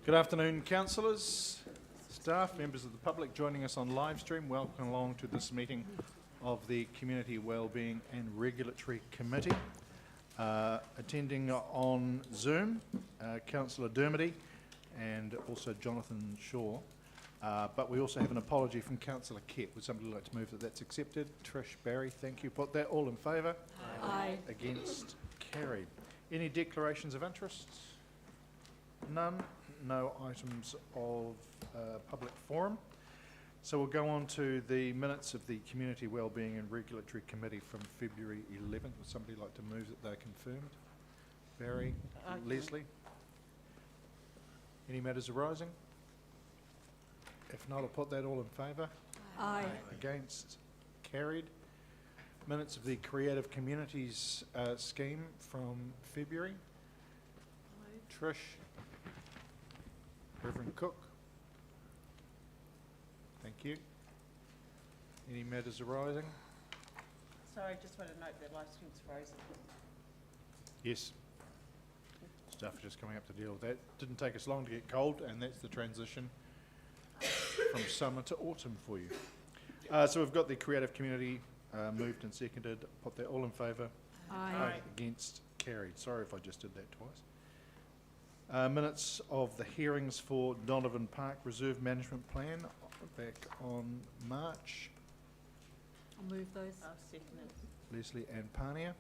Good afternoon, councillors, staff, members of the public joining us on live stream. Welcome along to this meeting of the Community Wellbeing and Regulatory Committee. Attending on Zoom, Councillor Dermody and also Jonathan Shaw. But we also have an apology from Councillor Kett. Would somebody like to move that that's accepted? Trish, Barry, thank you. Put that all in favour? Aye. Against? Carried. Any declarations of interest? None. No items of public forum. So we'll go on to the minutes of the Community Wellbeing and Regulatory Committee from February 11th. Would somebody like to move that they're confirmed? Barry, Leslie? Any matters arising? If not, I'll put that all in favour. Aye. Against? Carried. Minutes of the Creative Communities scheme from February. Trish? Reverend Cook? Thank you. Any matters arising? Sorry, just want to note that live stream's frozen. Yes. Staff are just coming up to deal with that. Didn't take us long to get cold, and that's the transition from summer to autumn for you. So we've got the Creative Community moved and seconded. Put that all in favour. Aye. Against? Carried. Sorry if I just did that twice. Minutes of the hearings for Donovan Park Reserve Management Plan back on March. I'll move those. I'll second it. Leslie and Pania.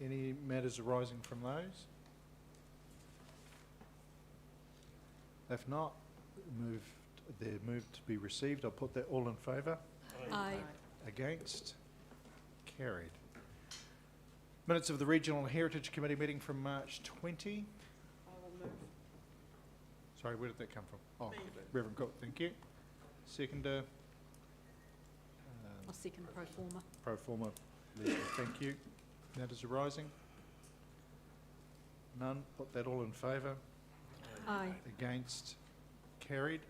Any matters arising from those? If not, they're moved to be received. I'll put that all in favour. Aye. Against? Carried. Minutes of the Regional Heritage Committee meeting from March 20. I will move. Sorry, where did that come from? Oh, Me. Reverend Cook, thank you. Seconder. I'll second pro forma. Pro forma, Leslie, thank you. Matters arising? None. Put that all in favour. Aye. Against? Carried.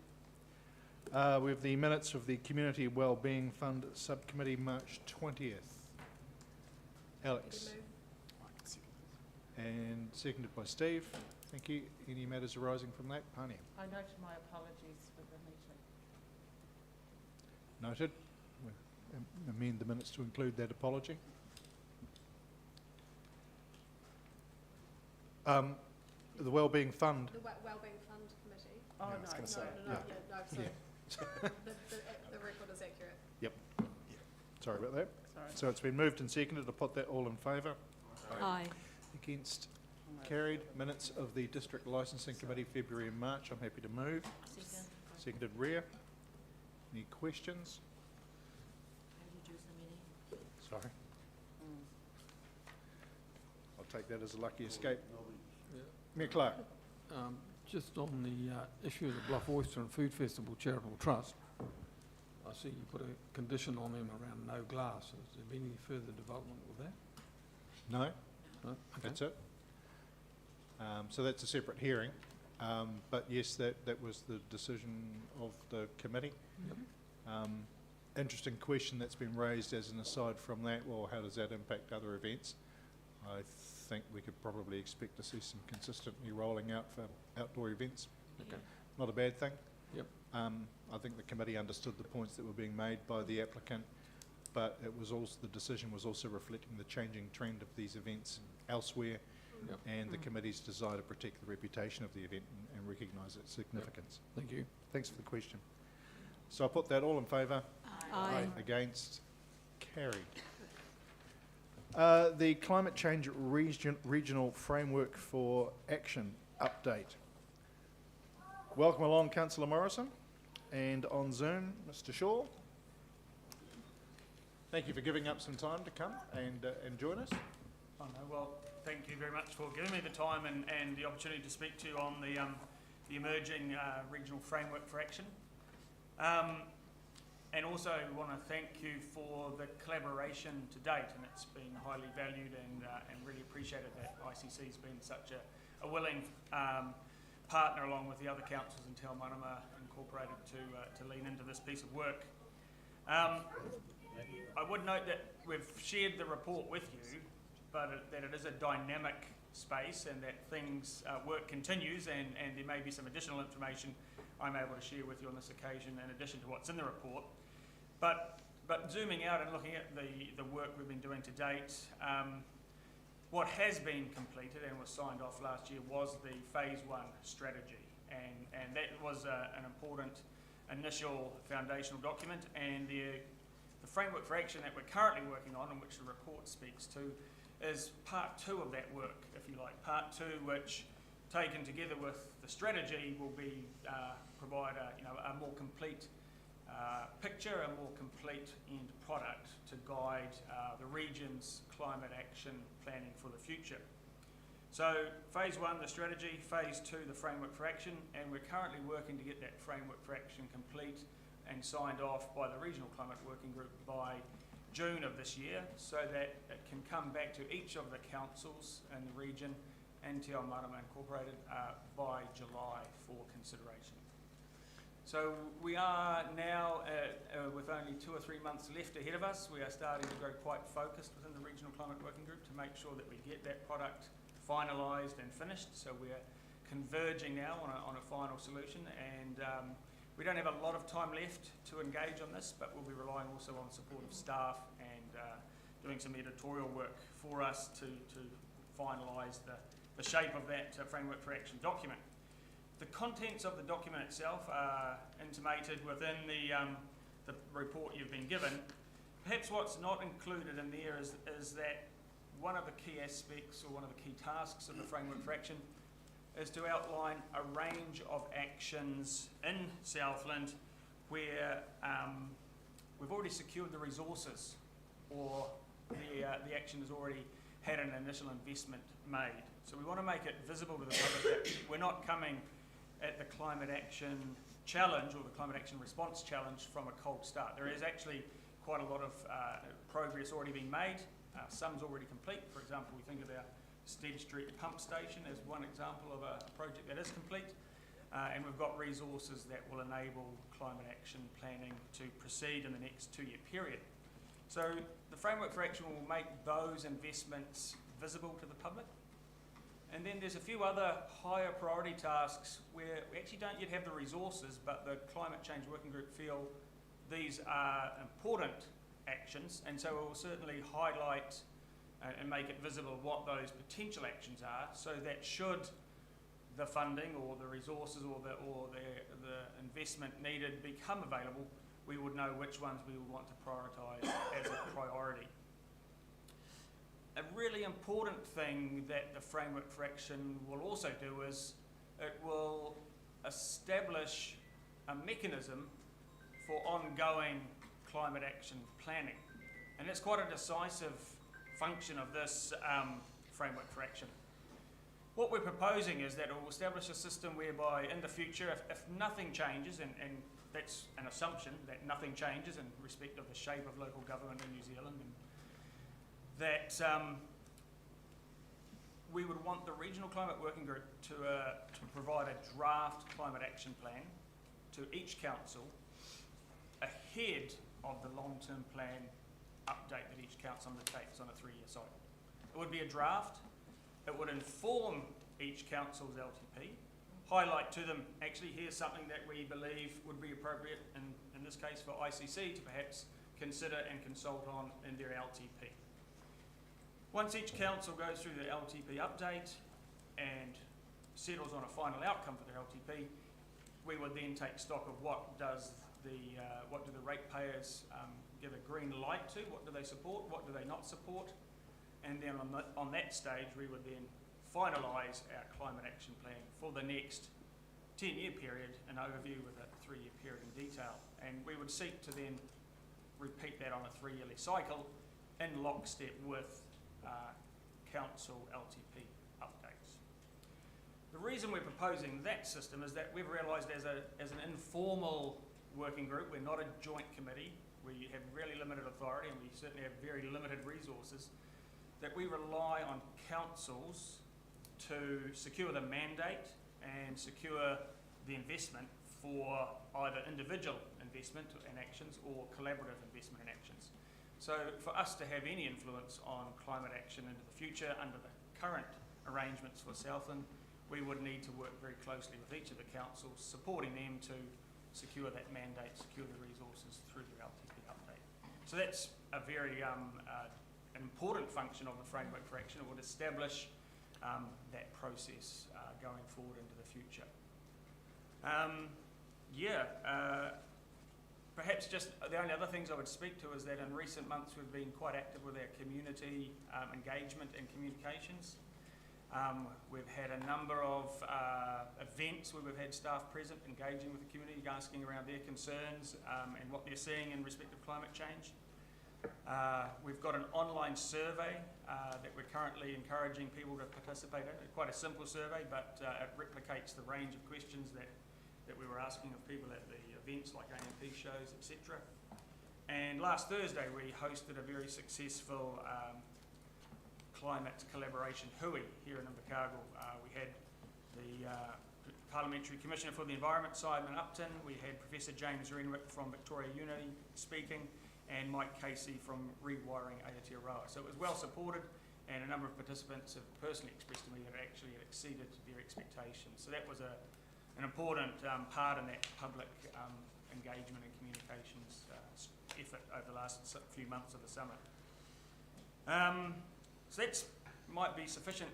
We have the minutes of the Community Wellbeing Fund Subcommittee, March 20th. Alex. And seconded by Steve. Thank you. Any matters arising from that? Pania. I noted my apologies for the meeting. Noted. We'll amend the minutes to include that apology. The Wellbeing Fund. The Wellbeing Fund Committee. Oh, Yeah, I no. was gonna say, No, yeah. sorry. The record is accurate. Yep. Sorry about that. Sorry. So it's been moved and seconded. I'll put that all in favour. Aye. Against? Carried. Minutes of the District Licensing Committee, February and March. I'm happy to move. Second. Seconded Rhea. Any questions? Sorry. I'll take that as a lucky escape. Mayor Clark. Just on the issue of the Bluff Oyster and Food Festival Charitable Trust, I see you put a condition on them around no glass. Has there been any further development with that? No, No? Okay. that's it. So that's a separate hearing. But yes, that was the decision of the committee. Yep. Interesting question that's been raised as an aside from that. Well, how does that impact other events? I think we could probably expect to see some consistently rolling out for outdoor events. Okay. Not a bad thing. Yep. I think the committee understood the points that were being made by the applicant, but it was also, the decision was also reflecting the changing trend of these events elsewhere, Yep. and the committee's desire to protect the reputation of the event and recognise its significance. Thank you. Thanks for the question. So I'll put that all in favour. Aye. Against? Carried. The Climate Change Regional Framework for Action update. Welcome along, Councillor Morrison, and on Zoom, Mr. Shaw. Thank you for giving up some time to come and join us. Oh, no, well, thank you very much for giving me the time and the opportunity to speak to you on the emerging regional framework for action. And also want to thank you for the collaboration to date, and it's been highly valued and really appreciated that ICC has been such a willing partner along with the other councils in Te Aomarama Incorporated to lean into this piece of work. I would note that we've shared the report with you, but that it is a dynamic space, and that things, work continues, and there may be some additional information I'm able to share with you on this occasion in addition to what's in the report. But zooming out and looking at the work we've been doing to date, what has been completed and was signed off last year was the Phase 1 strategy, and that was an important initial foundational document, and the framework for action that we're currently working on, and which the report speaks to, is part 2 of that work, if you like. Part 2, which taken together with the strategy will be provide a more complete picture, a more complete end product to guide the region's climate action planning for the future. So Phase 1, the strategy, Phase 2, the framework for action, and we're currently working to get that framework for action complete and signed off by the Regional Climate Working Group by June of this year, so that it can come back to each of the councils in the region and Te Ao Marama Incorporated by July for consideration. So we are now, with only 2 or 3 months left ahead of us, we are starting to grow quite focused within the Regional Climate Working Group to make sure that we get that product finalised and finished. So we're converging now on a final solution, and we don't have a lot of time left to engage on this, but we'll be relying also on support of staff and doing some editorial work for us to finalise the shape of that framework for action document. The contents of the document itself are intimated within the report you've been given. Perhaps what's not included in there is that one of the key aspects, or one of the key tasks of the framework for action, is to outline a range of actions in Southland where we've already secured the resources, or the action has already had an initial investment made. So we want to make it visible to the public that we're not coming at the climate action challenge or the climate action response challenge from a cold start. There is actually quite a lot of progress already being made. Some's already complete. For example, we think of our Stead Street pump station as one example of a project that is complete, and we've got resources that will enable climate action planning to proceed in the next 2-year period. So the framework for action will make those investments visible to the public. And then there's a few other higher priority tasks where we actually don't yet have the resources, but the Climate Change Working Group feel these are important actions, and so we'll certainly highlight and make it visible what those potential actions are, so that should the funding or the resources or the investment needed become available, we would know which ones we would want to prioritise as a priority. A really important thing that the framework for action will also do is it will establish a mechanism for ongoing climate action planning. And that's quite a decisive function of this framework for action. What we're proposing is that it will establish a system whereby in the future, if nothing changes, and that's an assumption that nothing changes in respect of the shape of local government in New Zealand, and that we would want the Regional Climate Working Group to provide a draft climate action plan to each council ahead of the long-term plan update that each council undertakes on a 3-year cycle. It would be a draft. It would inform each council's LTP, highlight to them, actually here's something that we believe would be appropriate, in this case for ICC, to perhaps consider and consult on in their LTP. Once each council goes through the LTP update and settles on a final outcome for their LTP, we would then take stock of what do the ratepayers give a green light to, what do they support, what do they not support, and then on that stage we would then finalise our climate action plan for the next 10-year period, an overview with a 3-year period in detail, and we would seek to then repeat that on a 3-yearly cycle in lockstep with council LTP updates. The reason we're proposing that system is that we've realised as an informal working group, we're not a joint committee, we have really limited authority and we certainly have very limited resources, that we rely on councils to secure the mandate and secure the investment for either individual investment and actions or collaborative investment and actions. So for us to have any influence on climate action into the future under the current arrangements for Southland, we would need to work very closely with each of the councils, supporting them to secure that mandate, secure the resources through their LTP update. So that's a very important function of the framework for action. It would establish that process going forward into the future. Perhaps just the only other things I would speak to is that in recent months we've been quite active with our community engagement and communications. We've had a number of events where we've had staff present engaging with the community, asking around their concerns and what they're seeing in respect of climate change. We've got an online survey that we're currently encouraging people to participate in. It's quite a simple survey, but it replicates the range of questions that we were asking of people at the events like AMP shows, etc. And last Thursday we hosted a very successful climate collaboration hui here in Invercargill. We had the Parliamentary Commissioner for the Environment, Simon Upton. We had Professor James Renwick from Victoria Unity speaking, and Mike Casey from Rewiring Aotearoa. So it was well supported, and a number of participants have personally expressed to me that it actually exceeded their expectations. So that was an important part in that public engagement and communications effort over the last few months of the summit. So that might be sufficient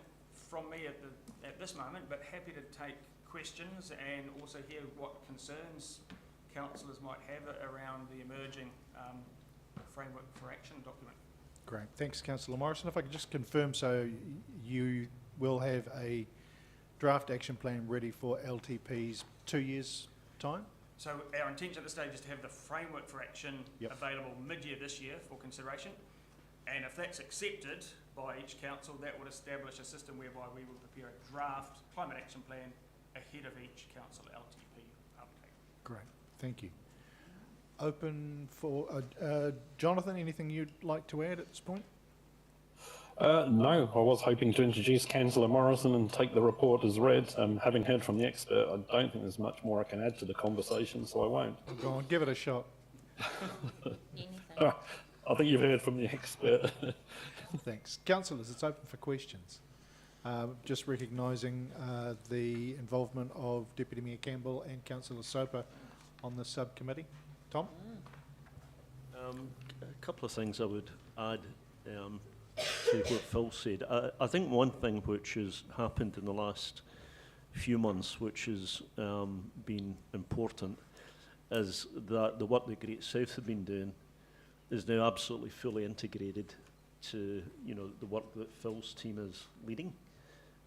from me at this moment, but happy to take questions and also hear what concerns councillors might have around the emerging framework for action document. Great. Thanks, Councillor Morrison. If I could just confirm, so you will have a draft action plan ready for LTP's 2 years' time? So our intention at this stage is to have the framework for action available mid-year this year for consideration, and if that's accepted by each council, that would establish a system whereby we will prepare a draft climate action plan ahead of each council LTP update. Great, thank you. Open for Jonathan, anything you'd like to add at this point? No, I was hoping to introduce Councillor Morrison and take the report as read. Having heard from the expert, I don't think there's much more I can add to the conversation, so I won't. Go on, give it a shot. I think you've heard from the expert. Thanks. Councillors, it's open for questions. Just recognising the involvement of Deputy Mayor Campbell and Councillor Soper on the subcommittee. Tom? A couple of things I would add to what Phil said. I think one thing which has happened in the last few months, which has been important, is that the work that Great South have been doing is now absolutely fully integrated to the work that Phil's team is leading.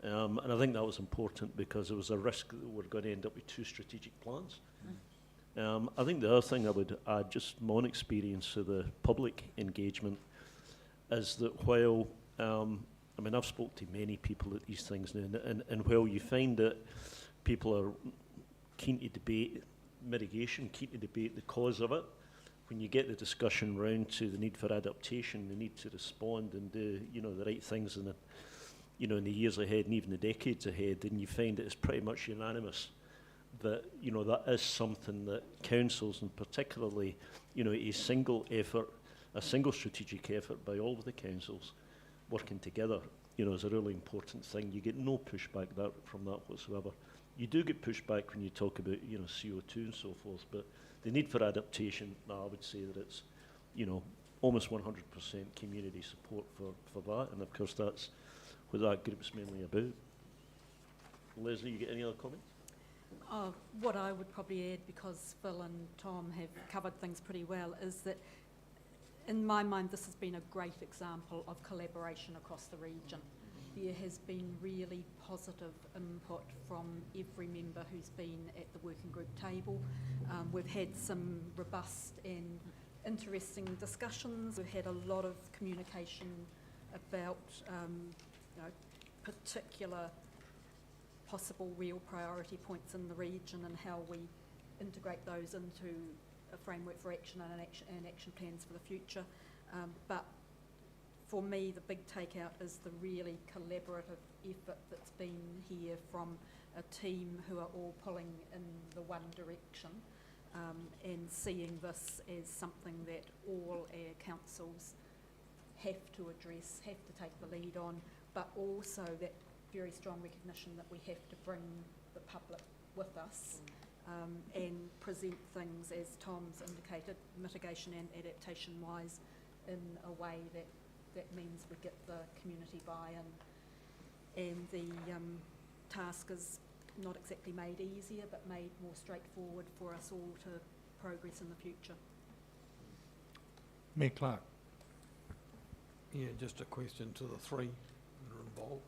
And I think that was important because there was a risk that we're going to end up with two strategic plans. I think the other thing I would add, just my own experience of the public engagement, is that while, I've spoken to many people at these things now, and while you find that people are keen to debate mitigation, keen to debate the cause of it, when you get the discussion round to the need for adaptation, the need to respond and do the right things in the years ahead and even the decades ahead, then you find that it's pretty much unanimous that that is something that councils, and particularly a single strategic effort by all of the councils working together is a really important thing. You get no pushback from that whatsoever. You do get pushback when you talk about CO2 and so forth, but the need for adaptation, I would say that it's almost 100% community support for that, and of course that's what that group's mainly about. Leslie, you get any other comments? What I would probably add, because Phil and Tom have covered things pretty well, is that in my mind this has been a great example of collaboration across the region. There has been really positive input from every member who's been at the working group table. We've had some robust and interesting discussions. We've had a lot of communication about particular possible real priority points in the region and how we integrate those into a framework for action and action plans for the future. But for me, the big takeout is the really collaborative effort that's been here from a team who are all pulling in the one direction, and seeing this as something that all our councils have to address, have to take the lead on, but also that very strong recognition that we have to bring the public with us and present things, as Tom's indicated, mitigation and adaptation wise, in a way that means we get the community buy-in, and the task is not exactly made easier but made more straightforward for us all to progress in the future. Mayor Clark. Yeah, just a question to the three that are involved.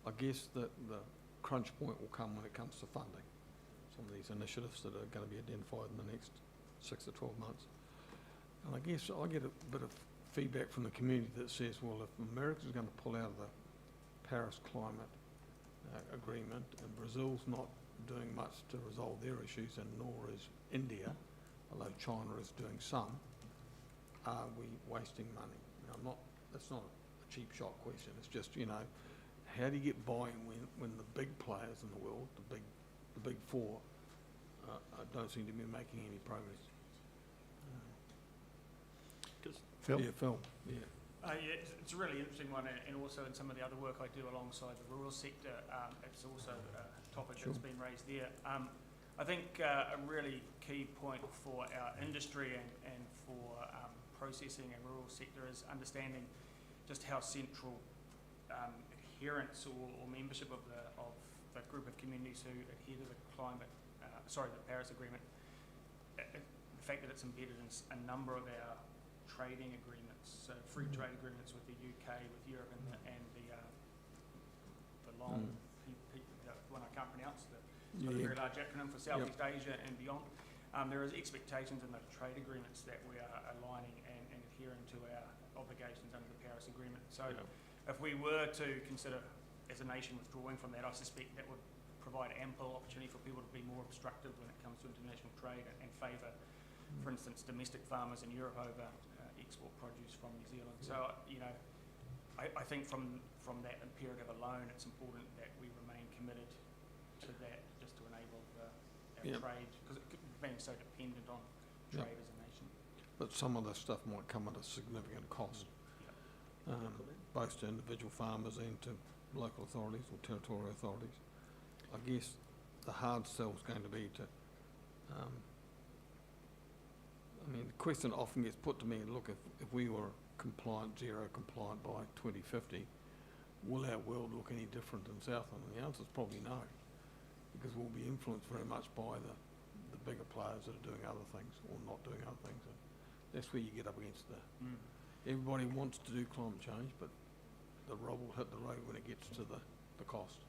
I guess that the crunch point will come when it comes to funding some of these initiatives that are going to be identified in the next 6 to 12 months. And I guess I get a bit of feedback from the community that says, well, if America's going to pull out of the Paris climate agreement and Brazil's not doing much to resolve their issues, and nor is India, although China is doing some, are we wasting money? That's not a cheap shot question. It's just, how do you get buy-in when the big players in the world, the big four, don't seem to be making any progress? Phil? Yeah, Phil. Yeah. Yeah, it's a really interesting one, and also in some of the other work I do alongside the rural sector, it's also a topic that's been raised there. I think a really key point for our industry and for processing and rural sector is understanding just how central adherence or membership of the group of communities who adhere to the the Paris Agreement, the fact that it's embedded in a number of our trading agreements, so free trade agreements with the UK, with Europe, and the long, the one I can't pronounce, it's got a very large acronym for Southeast Asia and beyond. There is expectations in the trade agreements that we are aligning and adhering to our obligations under the Paris Agreement. So if we were to consider as a nation withdrawing from that, I suspect that would provide ample opportunity for people to be more obstructive when it comes to international trade and favour, for instance, domestic farmers in Europe over export produce from New Zealand. So, I think from that imperative alone, it's important that we remain committed to that, just to enable our trade, because being so dependent on trade as a nation. But some of the stuff might come at a significant cost, both to individual farmers and to local authorities or territorial authorities. I guess the hard sell is going to be to, the question often gets put to me, look, if we were zero compliant by 2050, will our world look any different in Southland? And the answer is probably no, because we'll be influenced very much by the bigger players that are doing other things or not doing other things. And that's where you get up against everybody wants to do climate change, but the rubber will hit the road when it gets to the cost.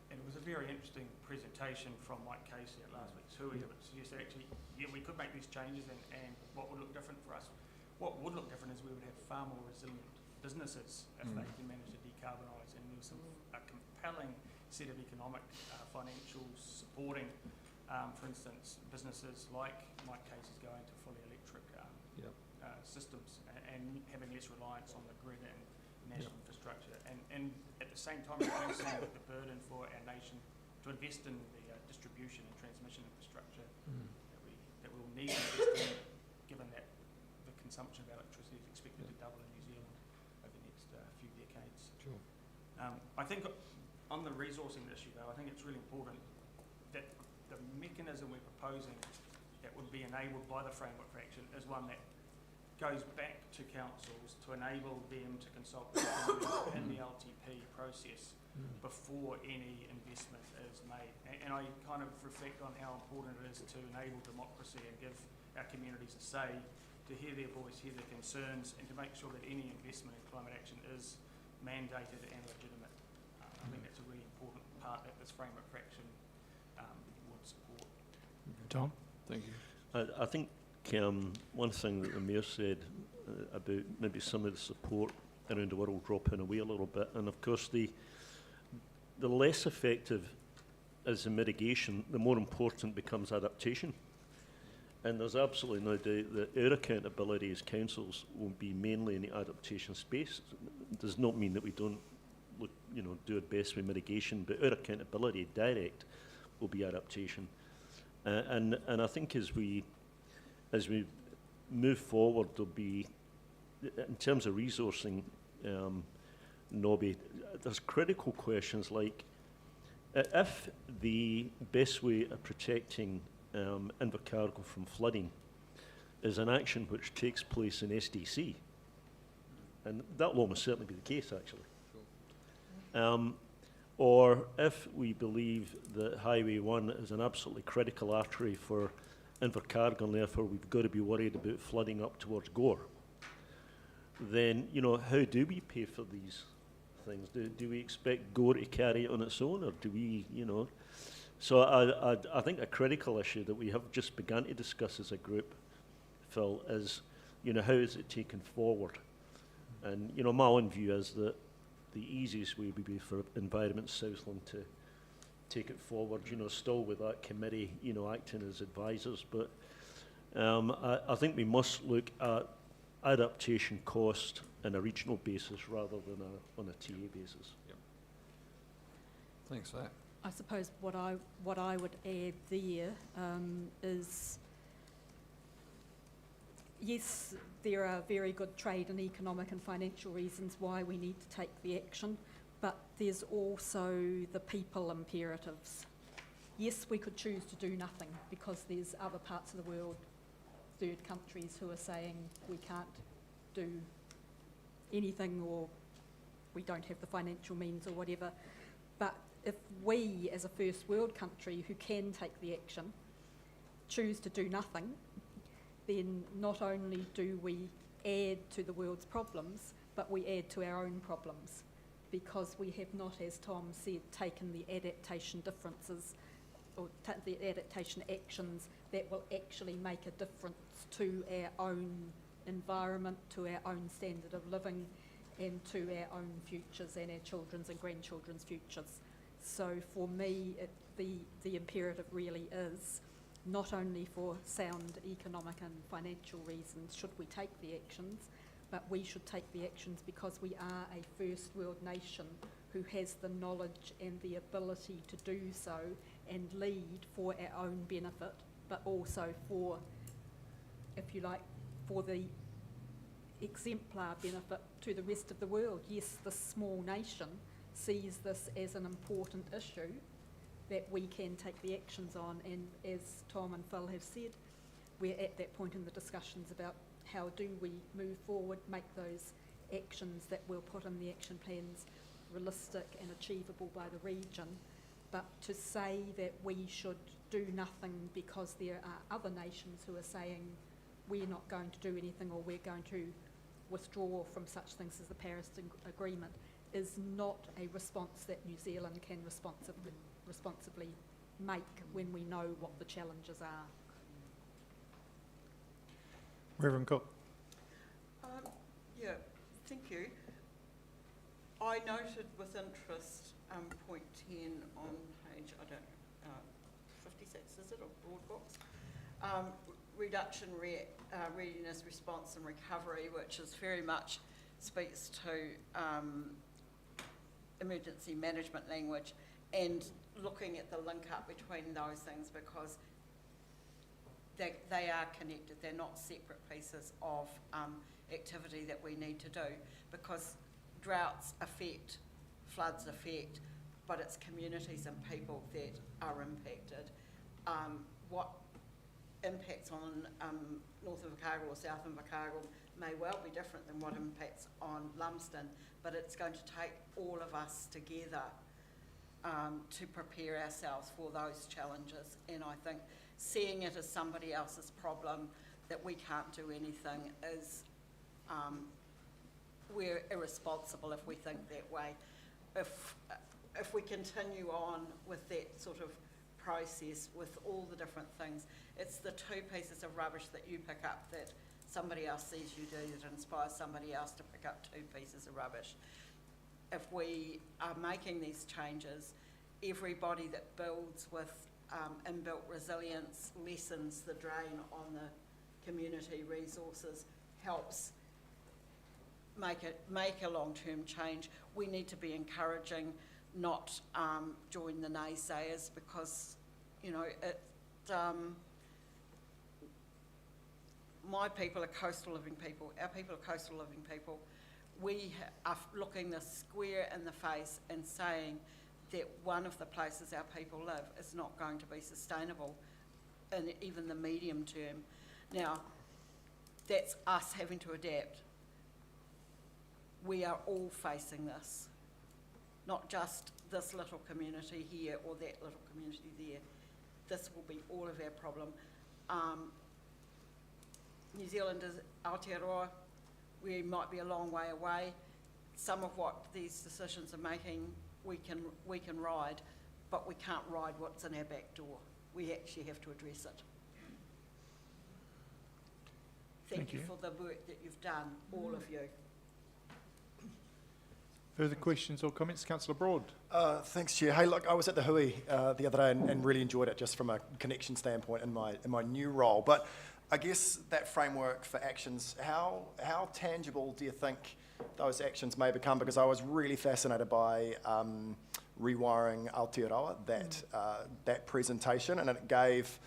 And it was a very interesting presentation from Mike Casey at last week's Hui that suggested actually, we could make these changes and what would look different for us. What would look different is we would have far more resilient businesses if they can manage to decarbonise, and there was a compelling set of economic financials supporting, for instance, businesses like Mike Casey's going to fully electric systems and having less reliance on the grid and national infrastructure, and at the same time reducing the burden for our nation to invest in the distribution and transmission infrastructure that we will need to invest in, given that the consumption of electricity is expected to double in New Zealand over the next few decades. Sure. I think on the resourcing issue, though, I think it's really important that the mechanism we're proposing that would be enabled by the Framework for Action is one that goes back to councils to enable them to consult with in the LTP process before any investment is made. And I kind of reflect on how important it is to enable democracy and give our communities a say, to hear their voice, hear their concerns, and to make sure that any investment in climate action is mandated and legitimate. I think that's a really important part that this Framework for Action would support. Tom? Thank you. I think one thing that the Mayor said about maybe some of the support around the world dropping away a little bit, and of course the less effective is the mitigation, the more important becomes adaptation. And there's absolutely no doubt that our accountability as councils will be mainly in the adaptation space. It does not mean that we don't do our best with mitigation, but our accountability direct will be adaptation. And I think as we move forward, there'll be, in terms of resourcing, Nobby, there's critical questions like, if the best way of protecting Invercargill from flooding is an action which takes place in SDC, and that will almost certainly be the case, actually. Or if we believe that Highway 1 is an absolutely critical artery for Invercargill, and therefore we've got to be worried about flooding up towards Gore, then, you know, how do we pay for these things? Do we expect Gore to carry it on its own, or do we, you know? So I think a critical issue that we have just begun to discuss as a group, Phil, is, you know, how is it taken forward? And, you know, my own view is that the easiest way would be for Environment Southland to take it forward, you know, still with that committee, you know, acting as advisors. But I think we must look at adaptation cost on a regional basis rather than on a TA basis. Yep. Thanks for that. I suppose what I would add there is, yes, there are very good trade and economic and financial reasons why we need to take the action, but there's also the people imperatives. Yes, we could choose to do nothing because there's other parts of the world, third countries, who are saying we can't do anything, or we don't have the financial means or whatever. But if we, as a first world country who can take the action, choose to do nothing, then not only do we add to the world's problems, but we add to our own problems, because we have not, as Tom said, taken the adaptation differences or the adaptation actions that will actually make a difference to our own environment, to our own standard of living, and to our own futures and our children's and grandchildren's futures. So for me, the imperative really is, not only for sound economic and financial reasons should we take the actions, but we should take the actions because we are a first world nation who has the knowledge and the ability to do so and lead for our own benefit, but also for, if you like, for the exemplar benefit to the rest of the world. Yes, this small nation sees this as an important issue that we can take the actions on, and as Tom and Phil have said, we're at that point in the discussions about how do we move forward, make those actions that we'll put in the action plans realistic and achievable by the region. But to say that we should do nothing because there are other nations who are saying we're not going to do anything, or we're going to withdraw from such things as the Paris Agreement, is not a response that New Zealand can responsibly make when we know what the challenges are. Reverend Cook. Yeah, thank you. I noted with interest point 10 on page, 56, is it, or broad books? Reduction, readiness, response and recovery, which is very much speaks to emergency management language, and looking at the link up between those things, because they are connected. They're not separate pieces of activity that we need to do, because droughts affect, floods affect, but it's communities and people that are impacted. What impacts on North Invercargill or South Invercargill may well be different than what impacts on Lumsden, but it's going to take all of us together to prepare ourselves for those challenges. And I think seeing it as somebody else's problem, that we can't do anything, is we're irresponsible if we think that way. If we continue on with that sort of process with all the different things, it's the two pieces of rubbish that you pick up that somebody else sees you do that inspires somebody else to pick up two pieces of rubbish. If we are making these changes, everybody that builds with inbuilt resilience lessens the drain on the community resources, helps make a long-term change. We need to be encouraging, not join the naysayers, because, you know, my people are coastal living people. Our people are coastal living people. we are looking this square in the face and saying that one of the places our people live is not going to be sustainable in even the medium term. Now, that's us having to adapt. We are all facing this, not just this little community here or that little community there. This will be all of our problem. New Zealand is Aotearoa. We might be a long way away. Some of what these decisions are making, we can ride, but we can't ride what's in our back door. We actually have to address it. Thank you for the work that you've done, all of you. Further questions or comments? Councillor Broad. Thanks, Chair. Hey, look, I was at the Hui the other day and really enjoyed it just from a connection standpoint in my new role. But I guess that framework for actions, how tangible do you think those actions may become? Because I was really fascinated by Rewiring Aotearoa, that presentation, and it gave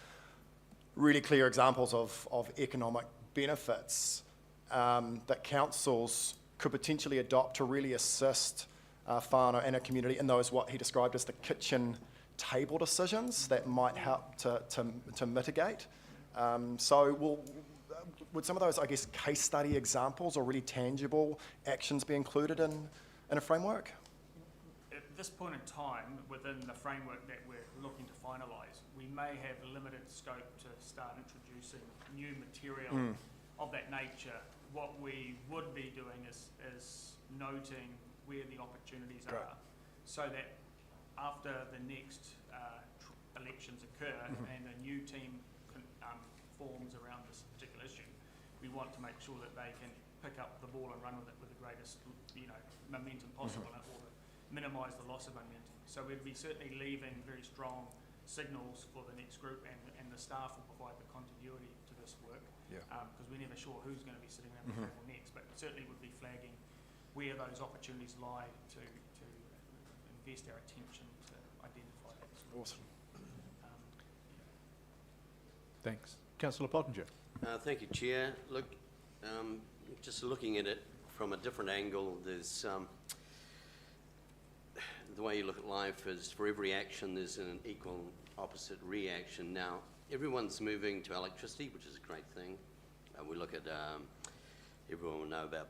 really clear examples of economic benefits that councils could potentially adopt to really assist whānau and a community in those what he described as the kitchen table decisions that might help to mitigate. So would some of those, I guess, case study examples or really tangible actions be included in a framework? At this point in time, within the framework that we're looking to finalise, we may have limited scope to start introducing new material of that nature. What we would be doing is noting where the opportunities are, so that after the next elections occur and a new team forms around this particular issue, we want to make sure that they can pick up the ball and run with it with the greatest, momentum possible, or minimise the loss of momentum. So we'd be certainly leaving very strong signals for the next group, and the staff will provide the continuity to this work, because we're never sure who's going to be sitting around the table next, but certainly would be flagging where those opportunities lie to invest our attention to identify that. Awesome. Thanks. Councillor Pottinger. Thank you, Chair. Look, just looking at it from a different angle, there's the way you look at life is for every action there's an equal opposite reaction. Now, everyone's moving to electricity, which is a great thing. We look at, everyone will know about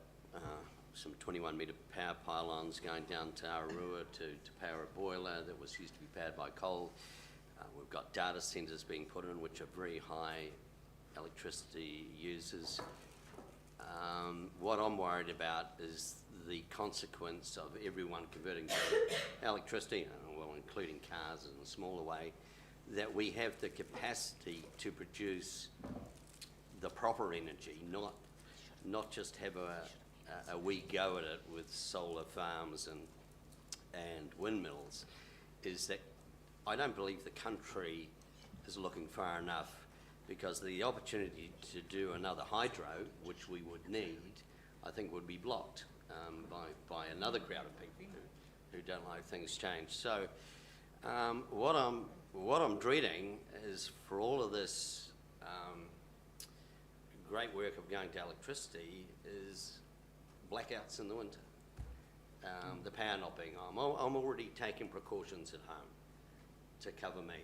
some 21-metre power pylons going down to Ararua to power a boiler that was used to be powered by coal. We've got data centres being put in, which are very high electricity users. What I'm worried about is the consequence of everyone converting to electricity, well, including cars in a smaller way, that we have the capacity to produce the proper energy, not just have a wee go at it with solar farms and windmills. Is that I don't believe the country is looking far enough, because the opportunity to do another hydro, which we would need, I think would be blocked by another crowd of people who don't like things change. So what I'm dreading is for all of this great work of going to electricity is blackouts in the winter, the power not being on. I'm already taking precautions at home to cover me.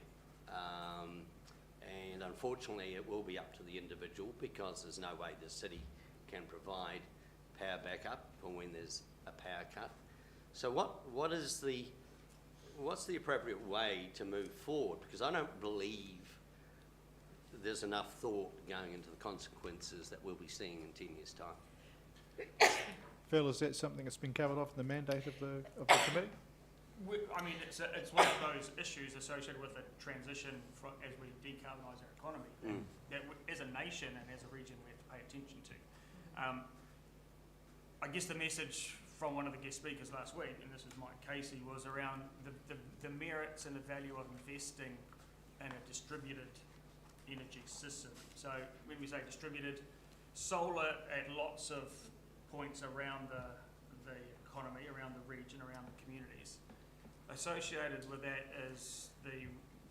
And unfortunately it will be up to the individual, because there's no way the city can provide power backup for when there's a power cut. So what's the appropriate way to move forward? Because I don't believe there's enough thought going into the consequences that we'll be seeing in 10 years' time. Phil, is that something that's been covered off in the mandate of the committee? I mean, it's one of those issues associated with the transition as we decarbonise our economy, that as a nation and as a region we have to pay attention to. I guess the message from one of the guest speakers last week, and this is Mike Casey, was around the merits and the value of investing in a distributed energy system. So when we say distributed, solar at lots of points around the economy, around the region, around the communities. Associated with that is the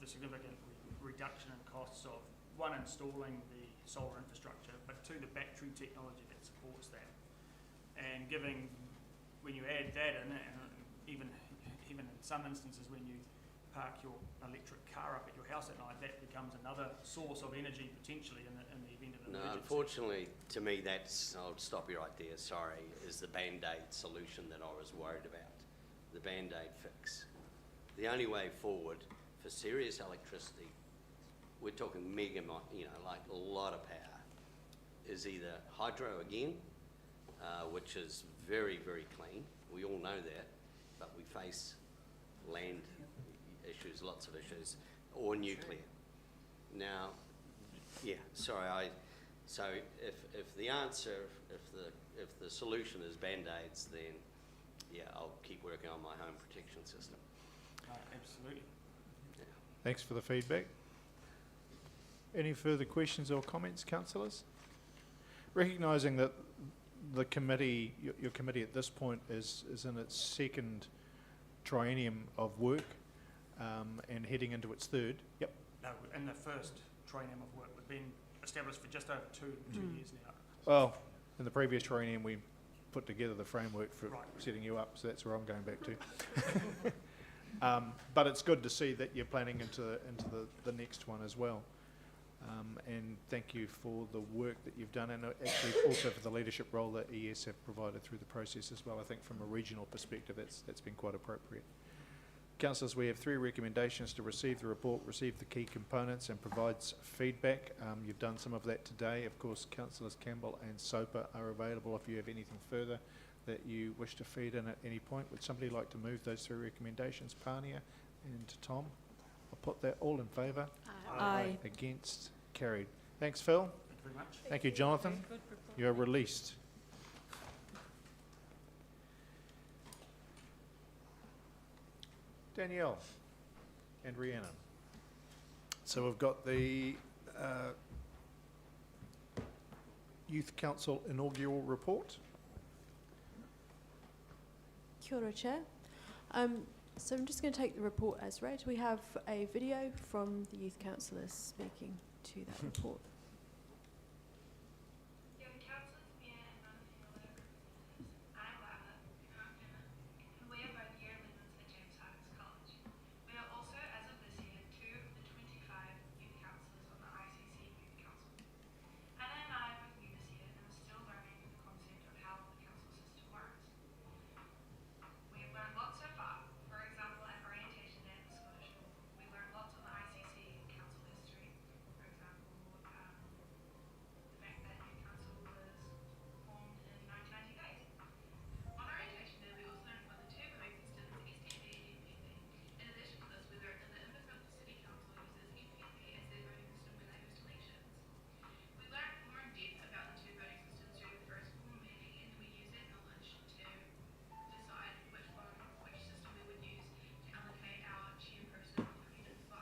significant reduction in costs of, one, installing the solar infrastructure, but two, the battery technology that supports that. And and giving, when you add that in, and even in some instances when you park your electric car up at your house at night, that becomes another source of energy potentially in the event of an No, emergency. unfortunately, to me, I'll stop you right there, sorry, is the Band-Aid solution that I was worried about. The Band-Aid fix. The only way forward for serious electricity, we're talking mega, like a lot of power, is either hydro again, which is very, very clean. We all know that, but we face land issues, lots of issues, or nuclear. Now, so if the answer, if the solution is Band-Aids, then yeah, I'll keep working on my home protection system. Absolutely. Yeah. Thanks for the feedback. Any further questions or comments, councillors? Recognising that the committee, your committee at this point is in its second triennium of work and heading into its third. Yep. No, in the first triennium of work, we've been established for just over two years now. Well, in the previous triennium, we put together the framework for Right. setting you up, so that's where I'm going back to. But it's good to see that you're planning into the next one as well. And thank you for the work that you've done, and actually also for the leadership role that ES have provided through the process as well. I think from a regional perspective, that's been quite appropriate. Councillors, we have 3 recommendations: to receive the report, receive the key components, and provides feedback. You've done some of that today. Of course, Councillors Campbell and Soper are available if you have anything further that you wish to feed in at any point. Would somebody like to move those 3 recommendations? Pania and Tom. I'll put that all in favour. Aye. Against? Carried. Thanks, Phil. Thank you very much. Thank you, Jonathan. Good report. You're released. Danielle and Rhiannon. So we've got the Youth Council inaugural report. Kia ora, Chair. So I'm just going to take the report as read. We have a video from the youth councillors speaking to that report. Young councillors, Mayor and non-fellow representatives, I'm Lila, and I'm Hannah, and we are both year 11s at James Hardings College. We are also, as of this year, 2 of the 25 youth councillors on the ICC Youth Council. Hannah and I are both new this year and are still learning the concept of how the council system works. We have learned lots so far. For example, at orientation day at the Scottish School, we learned lots on the ICC council history. For example, the fact that youth council was formed in 1998. On orientation day, we also learned about the 2 voting systems, STP and NPP. In addition to this, we learned that the Invercargill City Council uses NPP as their voting system when they host elections. We learned more in depth about the 2 voting systems during the first formal meeting, and we used that knowledge to decide which system we would use to allocate our chairperson of P25.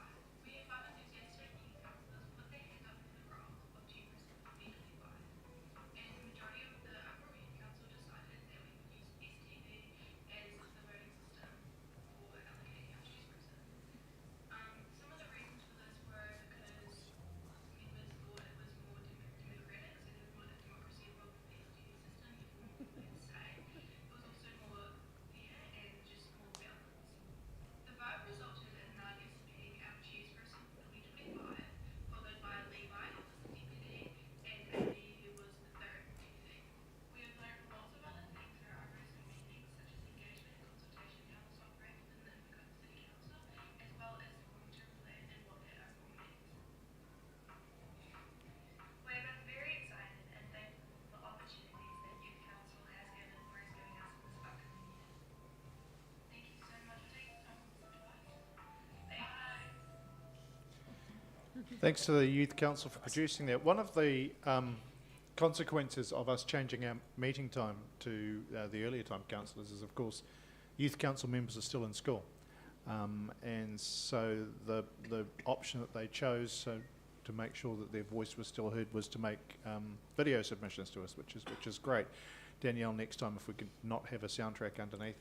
We have 5 enthusiastic youth councillors put their hand up for the role of chairperson of P25, and the majority of the overall youth council decided that we would use STP as the voting system for allocating our chairperson. Some of the reasons for this were because members thought it was more democratic, so there was more democracy involved with the STP system, therefore more people had a say. It was also more fair and just more balanced. The vote resulted in Nuggies being our chairperson for 2025, followed by Levi, who was the deputy, and Amy, who was the 3rd deputy. We have learned lots of other things through our recent meetings, such as engagement and consultation how this operates within the Invercargill City Council, as well as the long-term plan and what that overall means. We're both very excited and thankful for the opportunities that Youth Council has given or is giving us this upcoming year. Thank you so much for taking the time to listen to us. Bye. Thanks to the Youth Council for producing that. One of the consequences of us changing our meeting time to the earlier time, councillors, is of course Youth Council members are still in school. And so the option that they chose to make sure that their voice was still heard was to make video submissions to us, which is great. Danielle, next time if we could not have a soundtrack underneath,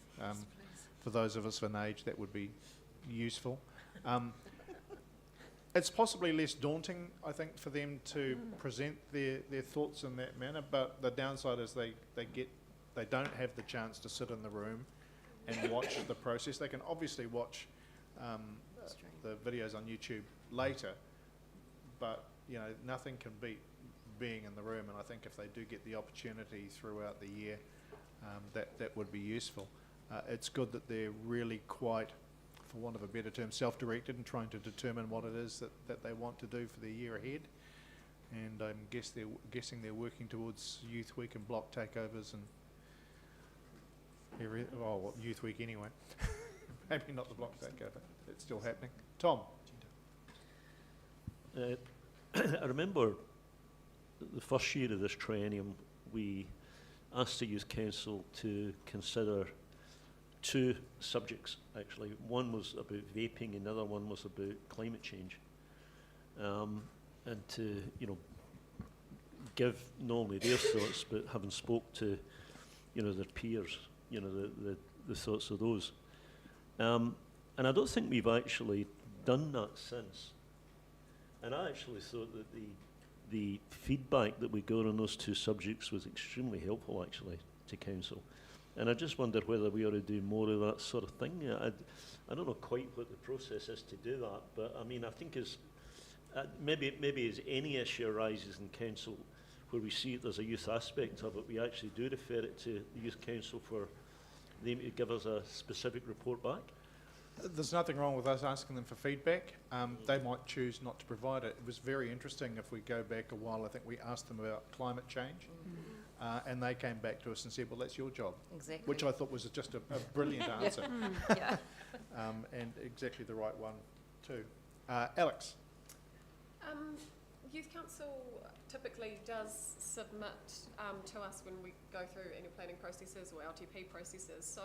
for those of us of an age, that would be useful. It's possibly less daunting, I think, for them to present their thoughts in that manner, but the downside is they get they don't have the chance to sit in the room and watch the process. They can obviously watch the videos on YouTube later, but you know, nothing can beat being in the room, and I think if they do get the opportunity throughout the year, that would be useful. It's good that they're really quite, for want of a better term, self-directed and trying to determine what it is that they want to do for the year ahead. And I'm guessing they're working towards Youth Week and block takeovers and Youth Week anyway. Maybe not the block takeover. It's still happening. Tom. I remember the first year of this triennium, we asked the Youth Council to consider 2 subjects, actually. One was about vaping and the other one was about climate change. And to, you know, give not only their thoughts, but having spoke to, you know, their peers, you know, the thoughts of those. And I don't think we've actually done that since. And I actually thought that the feedback that we got on those 2 subjects was extremely helpful, actually, to Council. And I just wondered whether we ought to do more of that sort of thing. I don't know quite what the process is to do that, but I mean, I think as maybe as any issue arises in Council where we see there's a youth aspect of it, we actually do refer it to the Youth Council for them to give us a specific report back. There's nothing wrong with us asking them for feedback. They might choose not to provide it. It was very interesting if we go back a while. I think we asked them about climate change, and they came back to us and said, well, that's your job. Exactly. Which I thought was just a brilliant answer. Yeah. And exactly the right one too. Alex. Youth Council typically does submit to us when we go through any planning processes or LTP processes. So,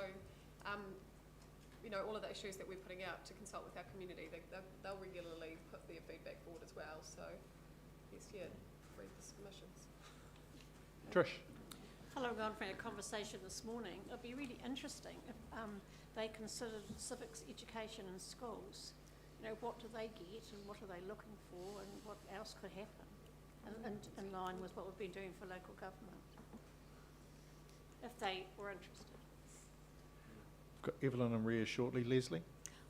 you know, all of the issues that we're putting out to consult with our community, they'll regularly put their feedback forward as well. So, yes, read the submissions. Trish. Following on from our conversation this morning, it'd be really interesting if they considered civics education in schools. You know, what do they get and what are they looking for and what else could happen in line with what we've been doing for local government, if they were interested. Got Evelyn and Ria shortly. Leslie?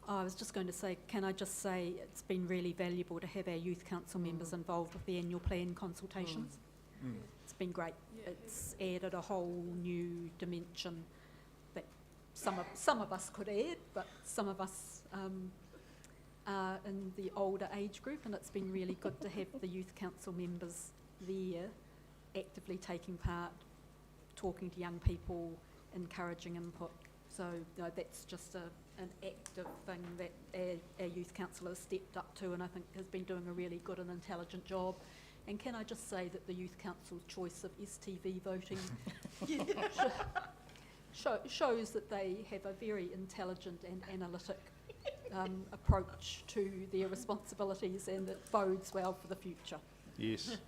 I was just going to say, can I just say it's been really valuable to have our Youth Council members involved with the annual plan consultations. It's been great. Yeah, It's added a whole new dimension that some of us could add, but some of us are in the older age group, and it's been really good to have the Youth Council members there actively taking part, talking to young people, encouraging input. So that's just an active thing that our Youth Council has stepped up to, and I think has been doing a really good and intelligent job. And can I just say that the Youth Council's choice of STV voting shows that they have a very intelligent and analytic approach to their responsibilities, and it bodes well for the future. Yes.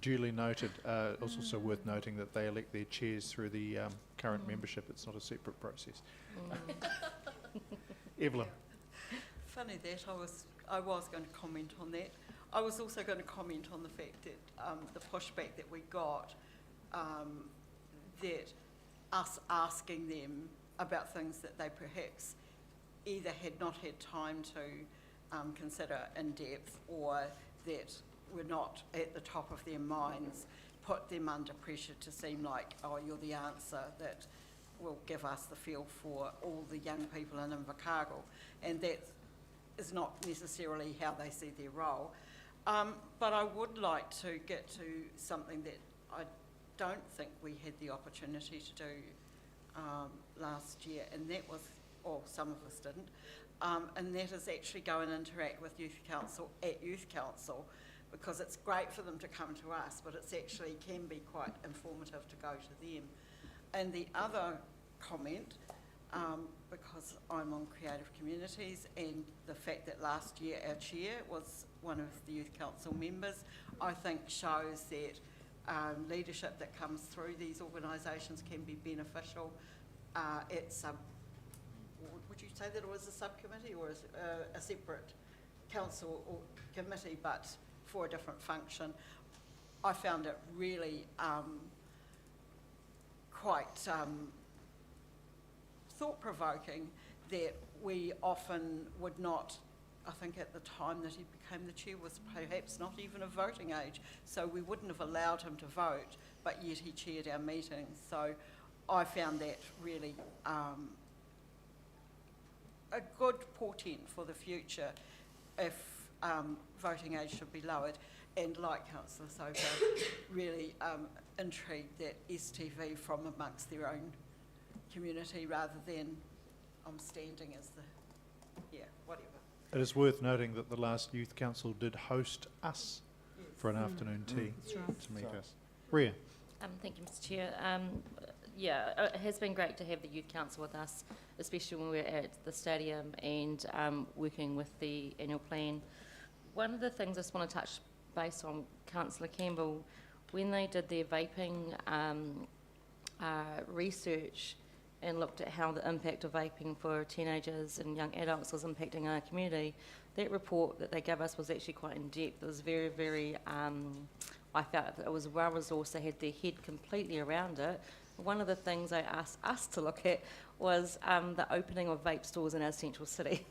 Duly noted. It's also worth noting that they elect their chairs through the current membership. It's not a separate process. Evelyn. Funny that I was going to comment on that. I was also going to comment on the fact that the pushback that we got, that us asking them about things that they perhaps either had not had time to consider in depth, or that were not at the top of their minds, put them under pressure to seem like, oh, you're the answer that will give us the feel for all the young people in Invercargill. And that is not necessarily how they see their role. But I would like to get to something that I don't think we had the opportunity to do last year, and that was, or some of us didn't, and that is actually go and interact with Youth Council at Youth Council, because it's great for them to come to us, but it's actually can be quite informative to go to them. And the other comment, because I'm on Creative Communities, and the fact that last year our chair was one of the Youth Council members, I think shows that leadership that comes through these organisations can be beneficial. It's would you say that it was a subcommittee or a separate council or committee, but for a different function? I found it really quite thought-provoking that we often would not, I think at the time that he became the chair was perhaps not even of voting age, so we wouldn't have allowed him to vote, but yet he chaired our meetings. So I found that really a good portent for the future if voting age should be lowered. And like Councillor Soper, really intrigued that STV from amongst their own community rather than I'm standing as the, yeah, whatever. It is worth noting that the last Youth Council did host us for an afternoon tea That's right. to meet us. Ria. Thank you, Mr. Chair. It has been great to have the Youth Council with us, especially when we were at the stadium and working with the annual plan. One of the things I just want to touch base on, Councillor Campbell, when they did their vaping research and looked at how the impact of vaping for teenagers and young adults was impacting our community, that report that they gave us was actually quite in-depth. It was very, very, I felt it was well-resourced. They had their head completely around it. One of the things they asked us to look at was the opening of vape stores in our central city.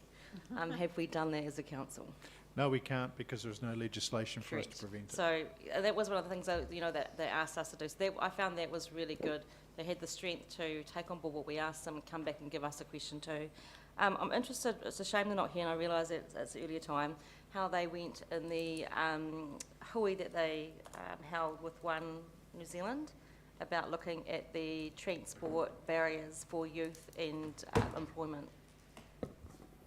Have we done that as a council? No, we can't because there's no legislation for us Correct. to prevent it. So that was one of the things that, that they asked us to do. So I found that was really good. They had the strength to take on board what we asked them and come back and give us a question too. I'm interested, it's a shame they're not here and I realise it's earlier time, how they went in the hui that they held with One New Zealand about looking at the transport barriers for youth and employment.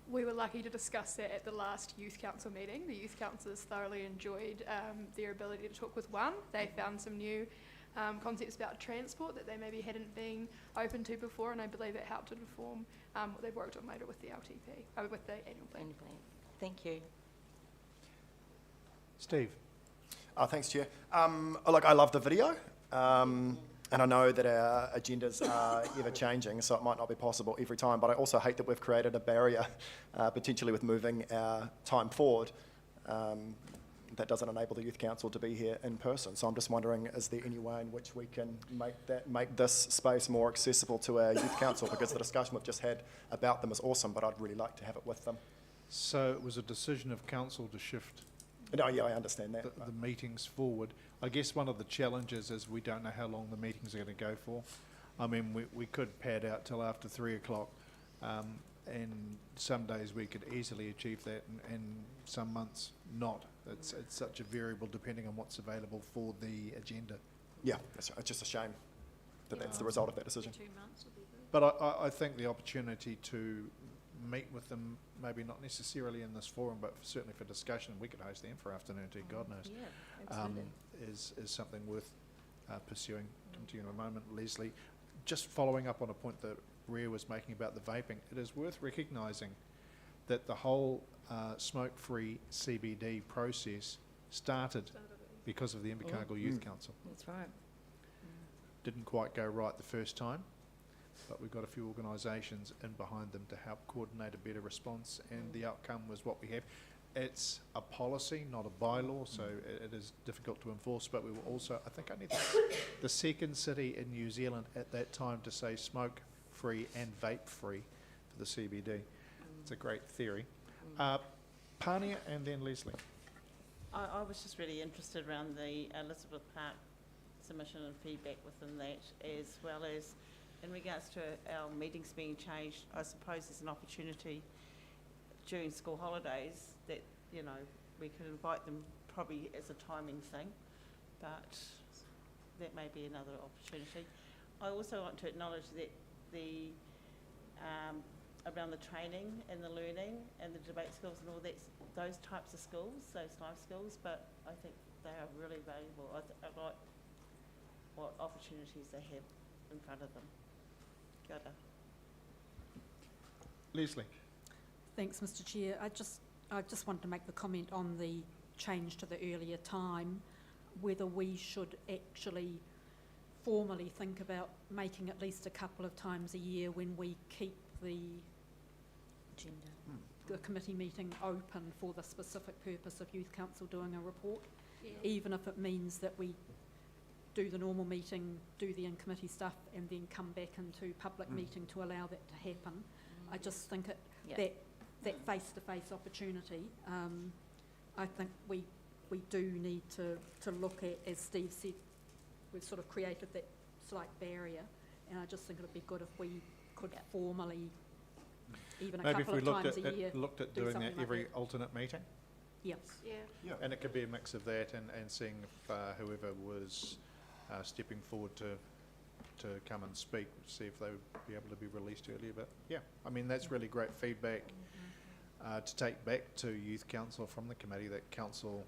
We were lucky to discuss that at the last Youth Council meeting. The Youth Councillors thoroughly enjoyed their ability to talk with One. They found some new concepts about transport that they maybe hadn't been open to before, and I believe it helped to inform what they've worked on later with the LTP, with the annual plan. Thank you. Steve. Thanks, Chair. Look, I love the video. And I know that our agendas are ever changing, so it might not be possible every time, but I also hate that we've created a barrier, potentially with moving our time forward, that doesn't enable the Youth Council to be here in person. So I'm just wondering, is there any way in which we can make this space more accessible to our Youth Council? Because the discussion we've just had about them is awesome, but I'd really like to have it with them. So it was a decision of council to shift No, yeah, I understand that. the meetings forward. I guess one of the challenges is we don't know how long the meetings are going to go for. I mean, we could pad out till after 3 o'clock, and some days we could easily achieve that, and some months not. It's such a variable depending on what's available for the agenda. Yeah, it's just a shame that that's the result of that decision. 2 months would be good. But I think the opportunity to meet with them, maybe not necessarily in this forum, but certainly for discussion, we could host them for afternoon tea, God knows, Yeah, absolutely. is something worth pursuing. Come to you in a moment, Leslie. Just following up on a point that Ria was making about the vaping, it is worth recognising that the whole smoke-free CBD process started because of the Invercargill Youth Council. That's right. Didn't quite go right the first time, but we've got a few organisations in behind them to help coordinate a better response, and the outcome was what we have. It's a policy, not a bylaw, so it is difficult to enforce, but we were also, I think, only the second city in New Zealand at that time to say smoke-free and vape-free for the CBD. It's a great theory. Pania and then Leslie. I was just really interested around the Elizabeth Park submission and feedback within that, as well as in regards to our meetings being changed. I suppose there's an opportunity during school holidays that, we could invite them probably as a timing thing, but that may be another opportunity. I also want to acknowledge that the around the training and the learning and the debate skills and all that, those types of skills, those life skills, but I think they are really valuable. I like what opportunities they have in front of them. Kia ora. Leslie. Thanks, Mr. Chair. I just wanted to make the comment on the change to the earlier time, whether we should actually formally think about making at least a couple of times a year when we keep the committee meeting open for the specific purpose of Youth Council doing a report, even if it means that we do the normal meeting, do the in-committee stuff, and then come back into public meeting to allow that to happen. I just think that face-to-face opportunity, I think we do need to look at, as Steve said, we've sort of created that slight barrier, and I just think it would be good if we could formally, even a Maybe if couple we of times a year, looked at do doing something that like every that. alternate meeting. Yep. Yeah. And it could be a mix of that and seeing if whoever was stepping forward to come and speak, see if they would be able to be released earlier. But yeah, I mean, that's really great feedback to take back to Youth Council from the committee, that council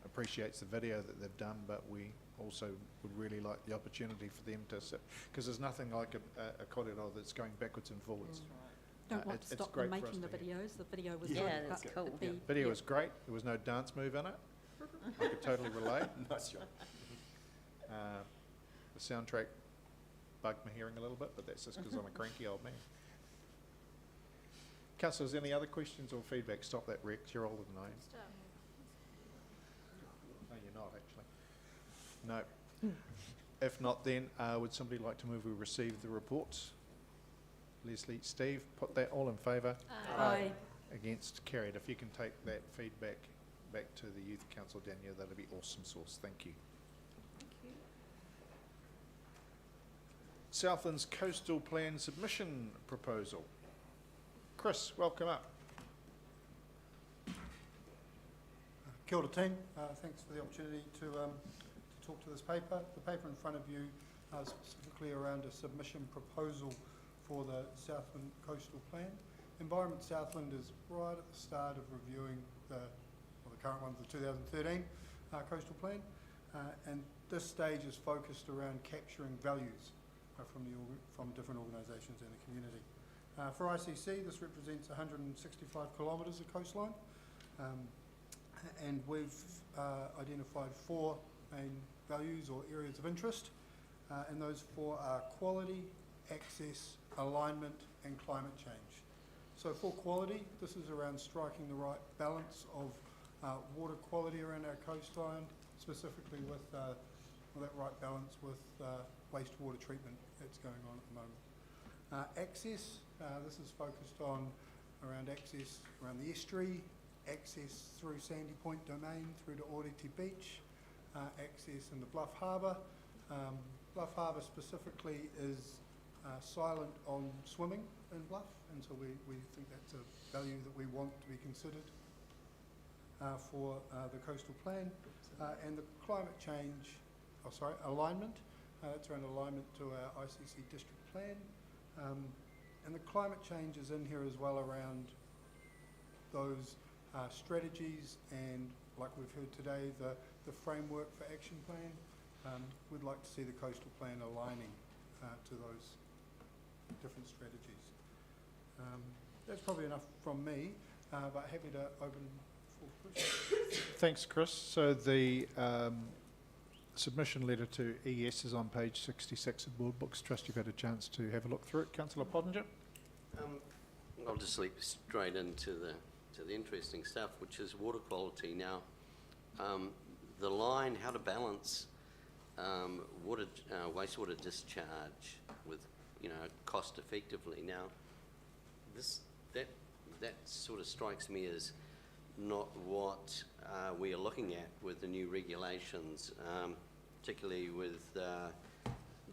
appreciates the video that they've done, but we also would really like the opportunity for them to sit, because there's nothing like a corridor that's going backwards and forwards. Don't want It's to stop great them for us making the to hear. videos. The video was Yeah, good, that's but cool. it'd be, Video was great. There was no dance move in it. I could totally relate. Nice job. The soundtrack bugged my hearing a little bit, but that's just because I'm a cranky old man. Councillors, any other questions or feedback? Stop that, Rex. You're older than I am. No, you're not, actually. No. If not, then would somebody like to move we receive the reports? Leslie, Steve, put that all in favour. Aye. Against, carried. If you can take that feedback back to the Youth Council, Daniel, that'll be awesome sauce. Thank you. Southland's Coastal Plan Submission Proposal. Chris, welcome up. Kia ora team, thanks for the opportunity to talk to this paper. The paper in front of you is specifically around a submission proposal for the Southland Coastal Plan. Environment Southland is right at the start of reviewing the current one, the 2013 Coastal Plan, and this stage is focused around capturing values from different organisations in the community. For ICC, this represents 165 kilometres of coastline, and we've identified 4 main values or areas of interest, and those 4 are quality, access, alignment and climate change. So for quality, this is around striking the right balance of water quality around our coastline, specifically with that right balance with wastewater treatment that's going on at the moment. Access, this is focused on around access around the estuary, access through Sandy Point Domain through to Oreti Beach, access in the Bluff Harbour. Bluff Harbour specifically is silent on swimming in Bluff, and so we think that's a value that we want to be considered for the coastal plan. And the climate change, alignment, that's around alignment to our ICC district plan. And the climate change is in here as well around those strategies and, like we've heard today, the framework for action plan. We'd like to see the coastal plan aligning to those different strategies. That's probably enough from me, but happy to open for questions. Thanks, Chris. So the submission letter to ES is on page 66 of Board Books. Trust you've had a chance to have a look through it. Councillor Pottinger? I'll just leap straight into the interesting stuff, which is water quality. Now, the line, how to balance wastewater discharge with, cost effectively. Now, that sort of strikes me as not what we are looking at with the new regulations, particularly with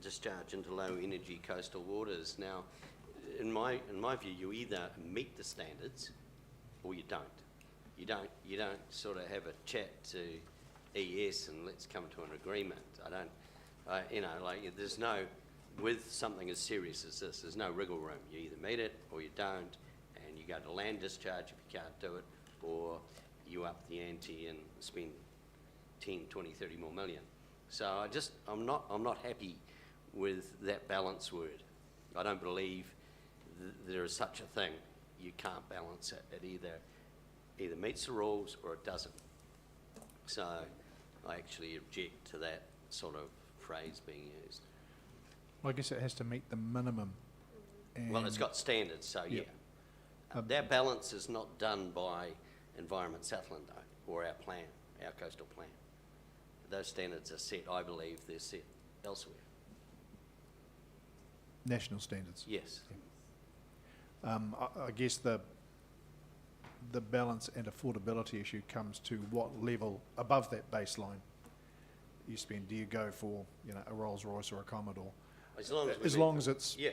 discharge into low energy coastal waters. Now, in my view, you either meet the standards or you don't. You don't sort of have a chat to ES and let's come to an agreement. There's no, with something as serious as this, there's no wriggle room. You either meet it or you don't, and you go to land discharge if you can't do it, or you up the ante and spend 10, 20, 30 more million. So I'm not happy with that balance word. I don't believe there is such a thing. You can't balance it. It either meets the rules or it doesn't. So I actually object to that sort of phrase being used. Well, I guess it has to meet the minimum. Well, it's got standards, so yeah. That balance is not done by Environment Southland, though, or our plan, our coastal plan. those standards are set, I believe they're set elsewhere. National standards. Yes. I guess the balance and affordability issue comes to what level above that baseline you spend. Do you go for, you know, a Rolls Royce or a Commodore? As long as, as long as it's yeah,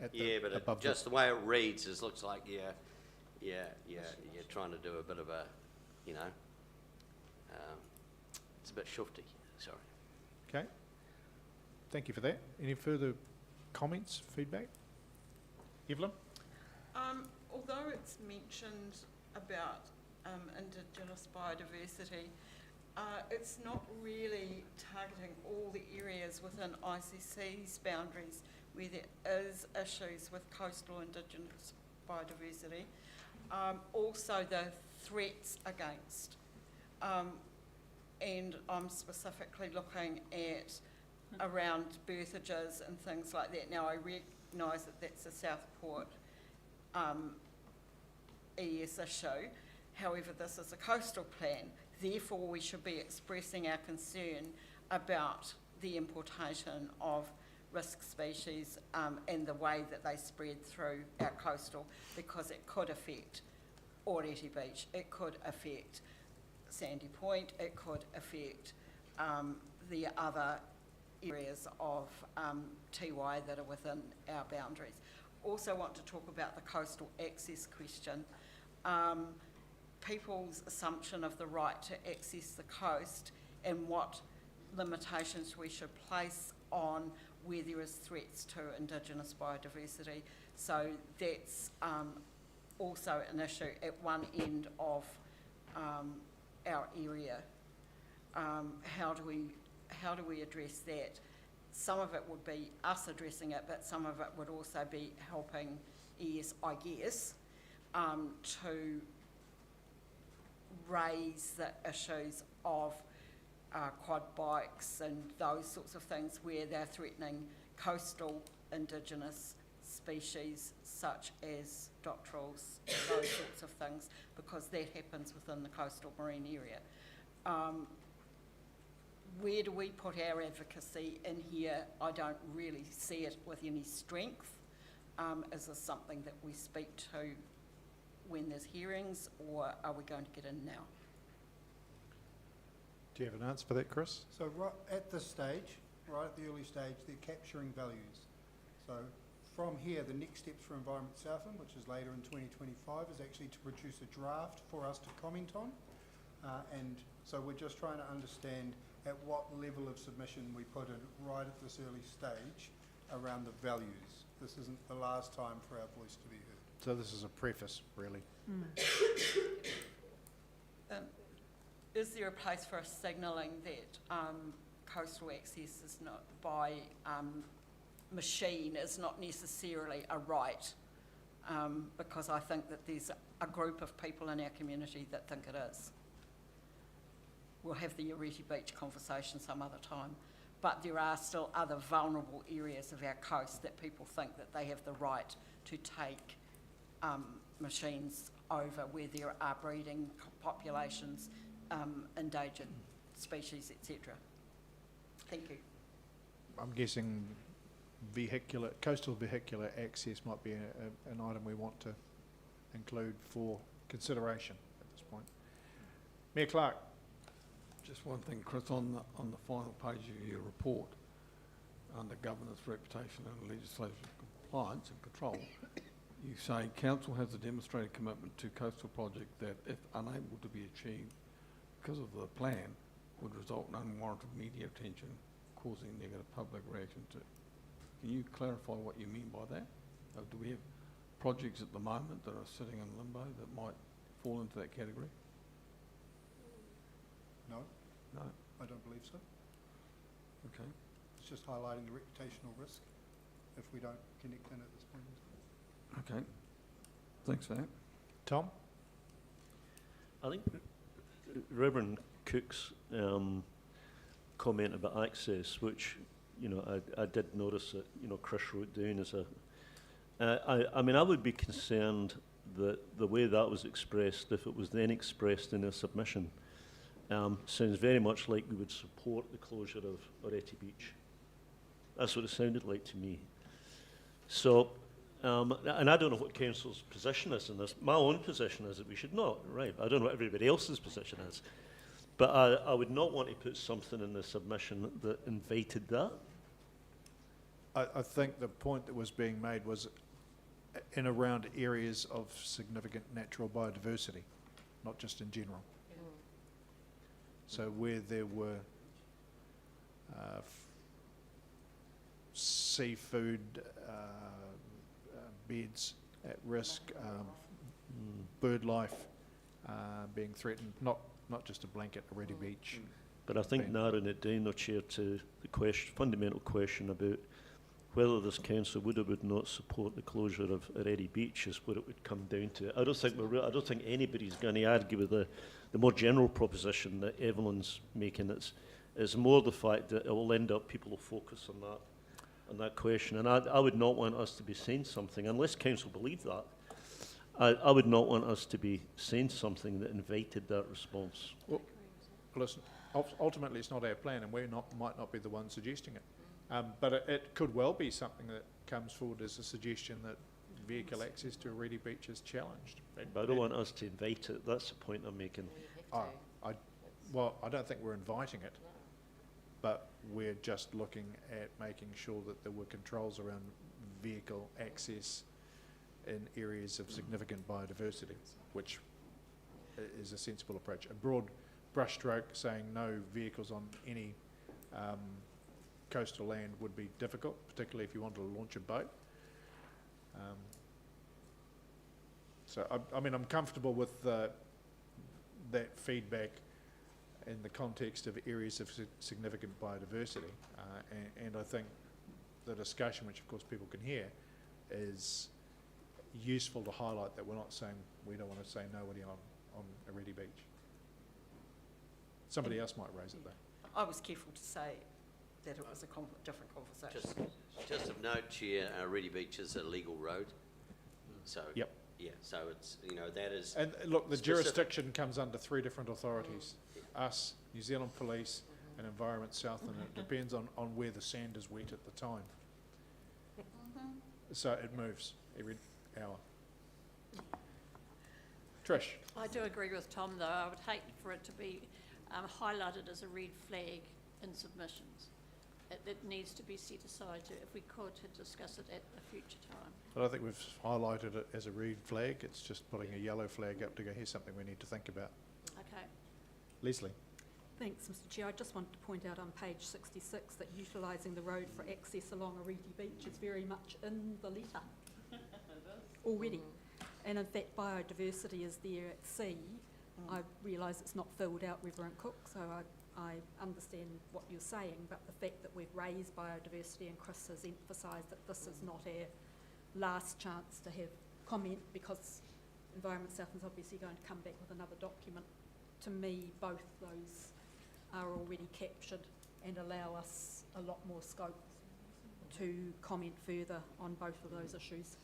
at the, yeah, but above just the way it reads, it looks like you're trying to do a bit of a, you know, it's a bit shifty. Sorry. Okay. Thank you for that. Any further comments, feedback? Evelyn? Although it's mentioned about Indigenous biodiversity, it's not really targeting all the areas within ICC's boundaries where there is issues with coastal Indigenous biodiversity. Also the threats against, and I'm specifically looking at around berthages and things like that. Now I recognise that that's a Southport ES issue. However, this is a coastal plan. Therefore, we should be expressing our concern about the importation of risk species and the way that they spread through our coastal, because it could affect Oreti Beach, it could affect Sandy Point, it could affect the other areas of TY that are within our boundaries. Also want to talk about the coastal access question. People's assumption of the right to access the coast and what limitations we should place on where there is threats to Indigenous biodiversity. So that's also an issue at one end of our area. How do we address that? Some of it would be us addressing it, but some of it would also be helping ES, I guess, to raise the issues of quad bikes and those sorts of things where they're threatening coastal Indigenous species such as doctorals, those sorts of things, because that happens within the coastal marine area. Where do we put our advocacy in here? I don't really see it with any strength. Is this something that we speak to when there's hearings, or are we going to get in now? Do you have an answer for that, Chris? So right at this stage, right at the early stage, they're capturing values. So from here, the next steps for Environment Southland, which is later in 2025, is actually to produce a draft for us to comment on. And so we're just trying to understand at what level of submission we put it right at this early stage around the values. This isn't the last time for our voice to be heard. So this is a preface, really. Is there a place for us signalling that coastal access is not by machine is not necessarily a right? Because I think that there's a group of people in our community that think it is. We'll have the Oreti Beach conversation some other time. But there are still other vulnerable areas of our coast that people think that they have the right to take machines over where there are breeding populations, endangered species, etc. Thank you. I'm guessing coastal vehicular access might be an item we want to include for consideration at this point. Mayor Clark. Just one thing, Chris, on the final page of your report, under governance, reputation and legislative compliance and control, you say council has a demonstrated commitment to coastal project that, if unable to be achieved because of the plan, would result in unwarranted media attention, causing negative public reaction to. Can you clarify what you mean by that? Do we have projects at the moment that are sitting in limbo that might fall into that category? No. No. I don't believe so. Okay. It's just highlighting the reputational risk if we don't connect in at this point in time. Okay. Thanks for that. Tom? I think Reverend Cook's comment about access, which, you know, I did notice that, you know, Chris wrote down as a... I mean, I would be concerned that the way that was expressed, if it was then expressed in a submission, sounds very much like we would support the closure of Oreti Beach. That's what it sounded like to me. So, and I don't know what council's position is in this. My own position is that we should not, right? I don't know what everybody else's position is. But I would not want to put something in the submission that invited that. I think the point that was being made was in around areas of significant natural biodiversity, not just in general. So where there were seafood beds at risk, bird life being threatened, not just a blanket Oreti Beach. But I think narrowing it down, though, Chair, to the question, fundamental question about whether this council would or would not support the closure of Oreti Beach is what it would come down to. I don't think anybody's going to argue with the more general proposition that Evelyn's making. It's more the fact that it will end up people will focus on that question. And I would not want us to be saying something, unless council believe that, I would not want us to be saying something that invited that response. Well, listen, ultimately it's not our plan, and we might not be the ones suggesting it. But it could well be something that comes forward as a suggestion that vehicle access to Oreti Beach is challenged. But I don't want us to invite it. That's the point I'm making. Well, I don't think we're inviting it, but we're just looking at making sure that there were controls around vehicle access in areas of significant biodiversity, which is a sensible approach. A broad brushstroke saying no vehicles on any coastal land would be difficult, particularly if you wanted to launch a boat. So I mean, I'm comfortable with that feedback in the context of areas of significant biodiversity, and I think the discussion, which of course people can hear, is useful to highlight that we're not saying we don't want to say nobody on Oreti Beach. Somebody else might raise it though. I was careful to say that it was a different conversation. Just of note, Chair, Oreti Beach is a legal road. So, yep. Yeah, so it's, that is... And look, the jurisdiction comes under 3 different authorities. Us, New Zealand Police, and Environment South, and it depends on where the sand is wet at the time. So it moves every hour. Trish? I do agree with Tom, though. I would hate for it to be highlighted as a red flag in submissions. It needs to be set aside to, if we could, to discuss it at a future time. But I think we've highlighted it as a red flag. It's just putting a yellow flag up to go, here's something we need to think about. Okay. Leslie? Thanks, Mr Chair. I just wanted to point out on page 66 that utilising the road for access along Oreti Beach is very much in the letter already. And in fact, biodiversity is there at sea. I realise it's not filled out River and Cook, so I understand what you're saying, but the fact that we've raised biodiversity, and Chris has emphasised that this is not our last chance to have comment, because Environment South is obviously going to come back with another document. To me, both those are already captured and allow us a lot more scope to comment further on both of those issues.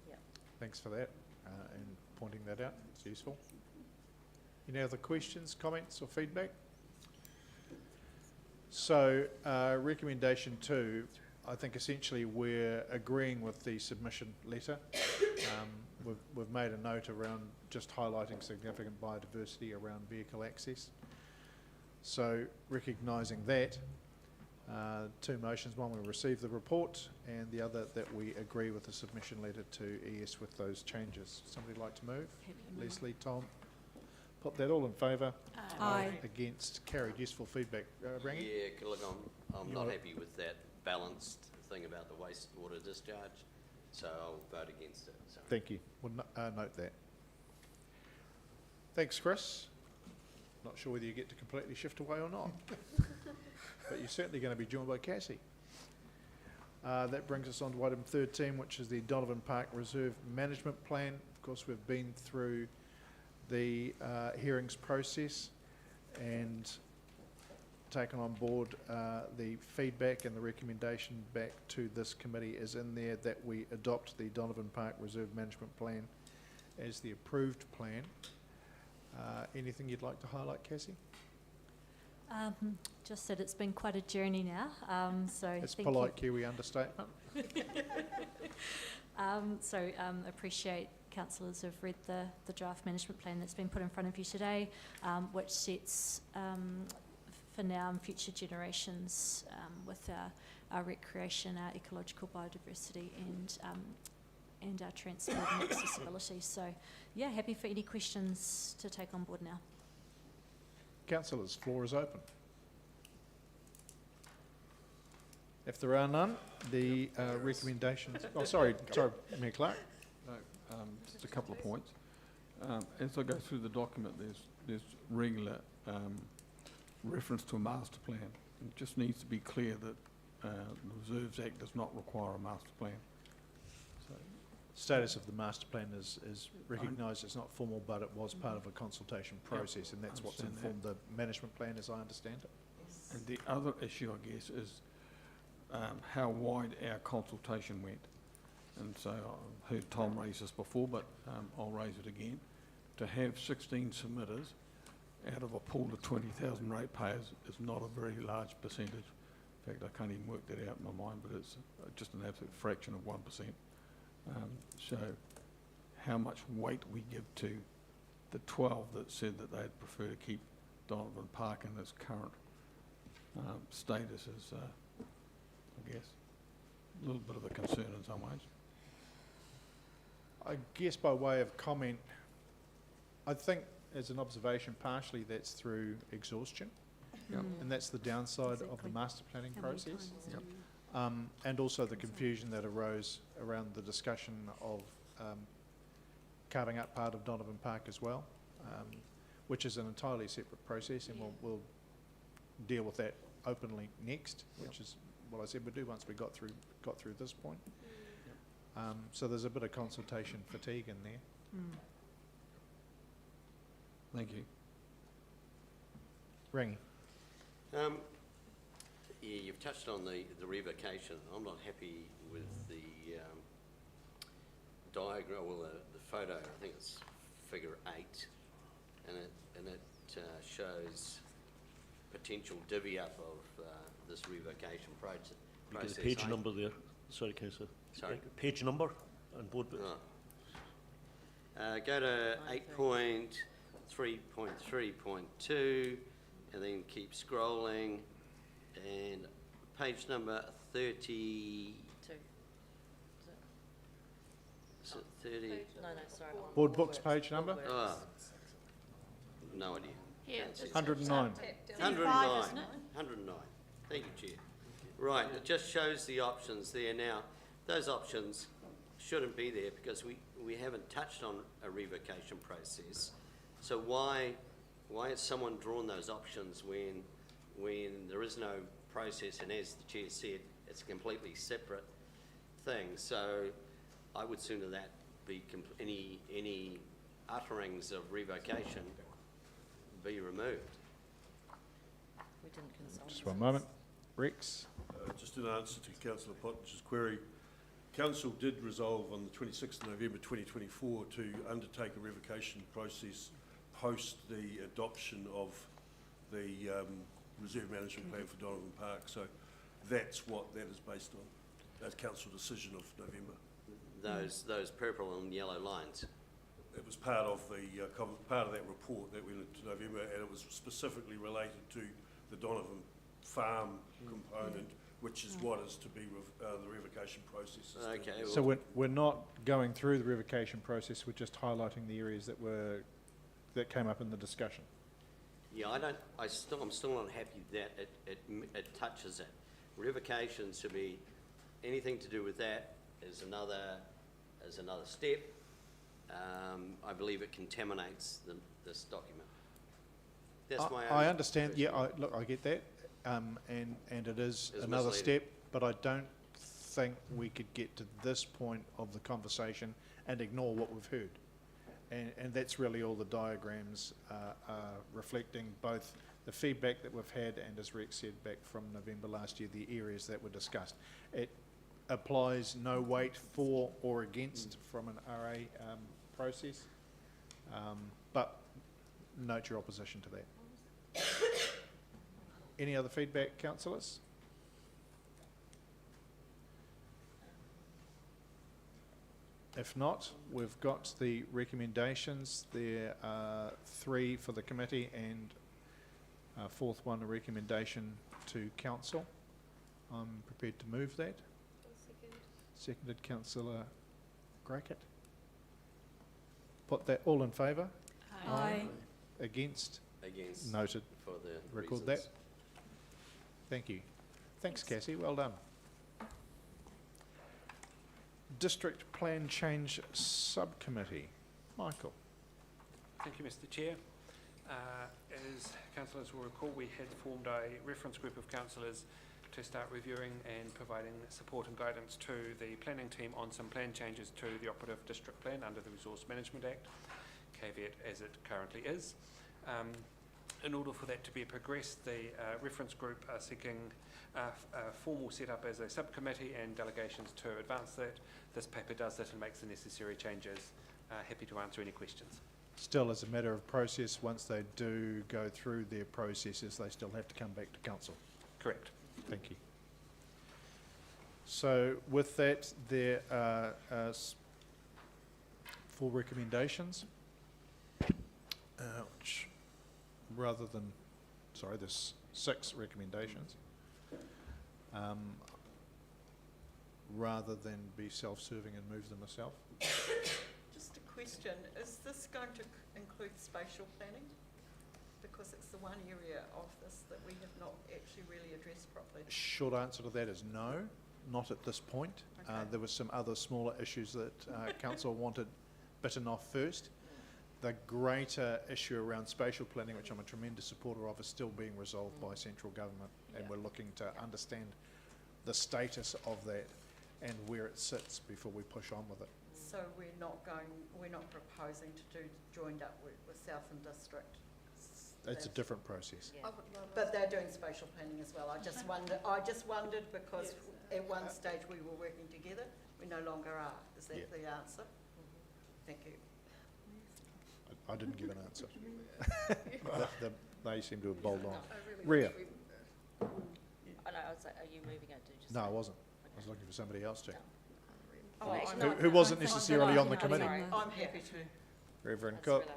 Yep. Thanks for that and pointing that out. It's useful. Any other questions, comments or feedback? So recommendation 2, I think essentially we're agreeing with the submission letter. We've made a note around just highlighting significant biodiversity around vehicle access. So recognising that, 2 motions. One, we receive the report, and the other that we agree with the submission letter to ES with those changes. Somebody like to move? Leslie, Tom? Put that all in favour? Aye. Against? Carried. Useful feedback. Rangi? Yeah, look, I'm not happy with that balanced thing about the wastewater discharge, so I'll vote against it. So. Thank you. We'll note that. Thanks, Chris. Not sure whether you get to completely shift away or not, but you're certainly going to be joined by Cassie. That brings us on to item 13, which is the Donovan Park Reserve Management Plan. Of course, we've been through the hearings process and taken on board the feedback, and the recommendation back to this committee is in there that we adopt the Donovan Park Reserve Management Plan as the approved plan. Anything you'd like to highlight, Cassie? Just that it's been quite a journey now, so It's thank polite Kiwi understatement. Appreciate councillors who've read the draft management plan that's been put in front of you today, which sets for now and future generations with our recreation, our ecological biodiversity and our transport and accessibility. So yeah, happy for any questions to take on board now. Councillors, floor is open. If there are none, the recommendations... Oh, sorry, Mayor Clark. No, just a couple of points. As I go through the document, there's regular reference to a master plan. It just needs to be clear that the Reserves Act does not require a master plan. So, Status of the master plan is recognised. It's not formal, but it was part of a consultation process, and that's what's informed the management plan, as I understand it. and the other issue, I guess, is how wide our consultation went. And so I've heard Tom raise this before, but I'll raise it again. To have 16 submitters out of a pool of 20,000 ratepayers is not a very large percentage. In fact, I can't even work that out in my mind, but it's just an absolute fraction of 1%. So how much weight we give to the 12 that said that they'd prefer to keep Donovan Park in its current status is, I guess, a little bit of a concern in some ways. I guess by way of comment, I think as an observation, partially that's through exhaustion, and that's the downside of the master planning process. And also the confusion that arose around the discussion of carving out part of Donovan Park as well, which is an entirely separate process, and we'll deal with that openly next, which is what I said we'd do once we got through this point. So there's a bit of consultation fatigue in there. Thank you. Rangi. Yeah, you've touched on the revocation. I'm not happy with the diagram, or the photo. I think it's figure 8, and it shows potential divvy up of this revocation process. There's a page number there. Sorry, Councillor. Sorry? Page number on board book. Go to 8.3.3.2 and then keep scrolling, and page number 30. Is it 30? No, sorry. Board books page number? Oh, no idea. Yeah, Can't see. 109. 109. 109. Thank you, Chair. Right, it just shows the options there. Now, those options shouldn't be there because we haven't touched on a revocation process. So why has someone drawn those options when there is no process, and as the Chair said, it's a completely separate thing? So I would sooner that be any utterings of revocation be removed. We didn't consult. Just one moment. Rex. Just in answer to Councillor Pottinger's query, Council did resolve on the 26th of November 2024 to undertake a revocation process post the adoption of the Reserve Management Plan for Donovan Park. So that's what that is based on. That's Council decision of November. Those purple and yellow lines. It was part of the part of that report that went into November, and it was specifically related to the Donovan Farm component, which is what is to be the revocation process. Okay. Well, So we're not going through the revocation process. We're just highlighting the areas that came up in the discussion. yeah, I'm still not happy that it touches it. Revocation should be anything to do with that is another step. I believe it contaminates this document. That's my I understand. Yeah, I get that, and it is It's another misleading. step. But I don't think we could get to this point of the conversation and ignore what we've heard, and that's really all the diagrams are reflecting, both the feedback that we've had and, as Rex said, back from November last year, the areas that were discussed. It applies no weight for or against from an RA process, but note your opposition to that. Any other feedback, councillors? If not, we've got the recommendations. There are 3 for the committee and a 4th one, a recommendation to council. I'm prepared to move that. Seconded councillor Grackett. Put that all in favour? Aye. Against? Against. Noted. For the Record reasons. that. Thank you. Thanks, Cassie. Well done. District Plan Change Subcommittee. Michael. Thank you, Mr. Chair. As councillors will recall, we had formed a reference group of councillors to start reviewing and providing support and guidance to the planning team on some plan changes to the operative district plan under the Resource Management Act, caveat as it currently is. In order for that to be progressed, the reference group are seeking a formal setup as a subcommittee and delegations to advance that. This paper does that and makes the necessary changes. Happy to answer any questions. Still, as a matter of process, once they do go through their processes, they still have to come back to council. Correct. Thank you. So with that, there are 4 recommendations, which rather than, sorry, there's 6 recommendations. Rather than be self-serving and move them myself. Just a question, is this going to include spatial planning? Because it's the one area of this that we have not actually really addressed properly. Short answer to that is no, not at this point. Okay. There were some other smaller issues that council wanted bitten off first. The greater issue around spatial planning, which I'm a tremendous supporter of, is still being resolved by central government, and we're looking to understand the status of that and where it sits before we push on with it. So we're not proposing to do joined up with Southern District? It's a different process. Yeah. But they're doing spatial planning as well. I just wondered because at one stage we were working together. We no longer are. Is that the answer? Thank you. I didn't give an answer. They seem to have bowled on. Rhea? I was like, are you moving it to just? No, I wasn't. I was looking for somebody else to. Oh, actually, Who wasn't necessarily on the committee. I'm happy to. Reverend Cook.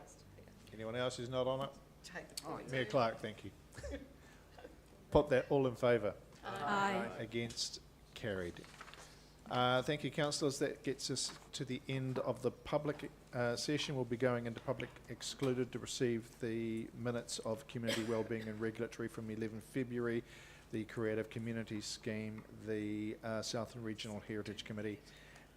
Anyone else who's not on it? Take the point. Mayor Clark, thank you. Put that all in favour. Aye. Against, carried. Thank you, councillors. That gets us to the end of the public session. We'll be going into public excluded to receive the minutes of Community Wellbeing and Regulatory from 11 February, the Creative Communities Scheme, the Southern Regional Heritage Committee,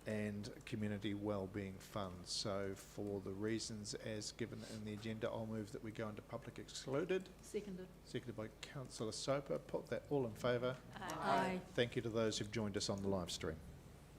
and Community Wellbeing Funds. So for the reasons as given in the agenda, I'll move that we go into public excluded. Seconded. Seconded by councillor Soper. Put that all in favour. Aye. Thank you to those who've joined us on the live stream.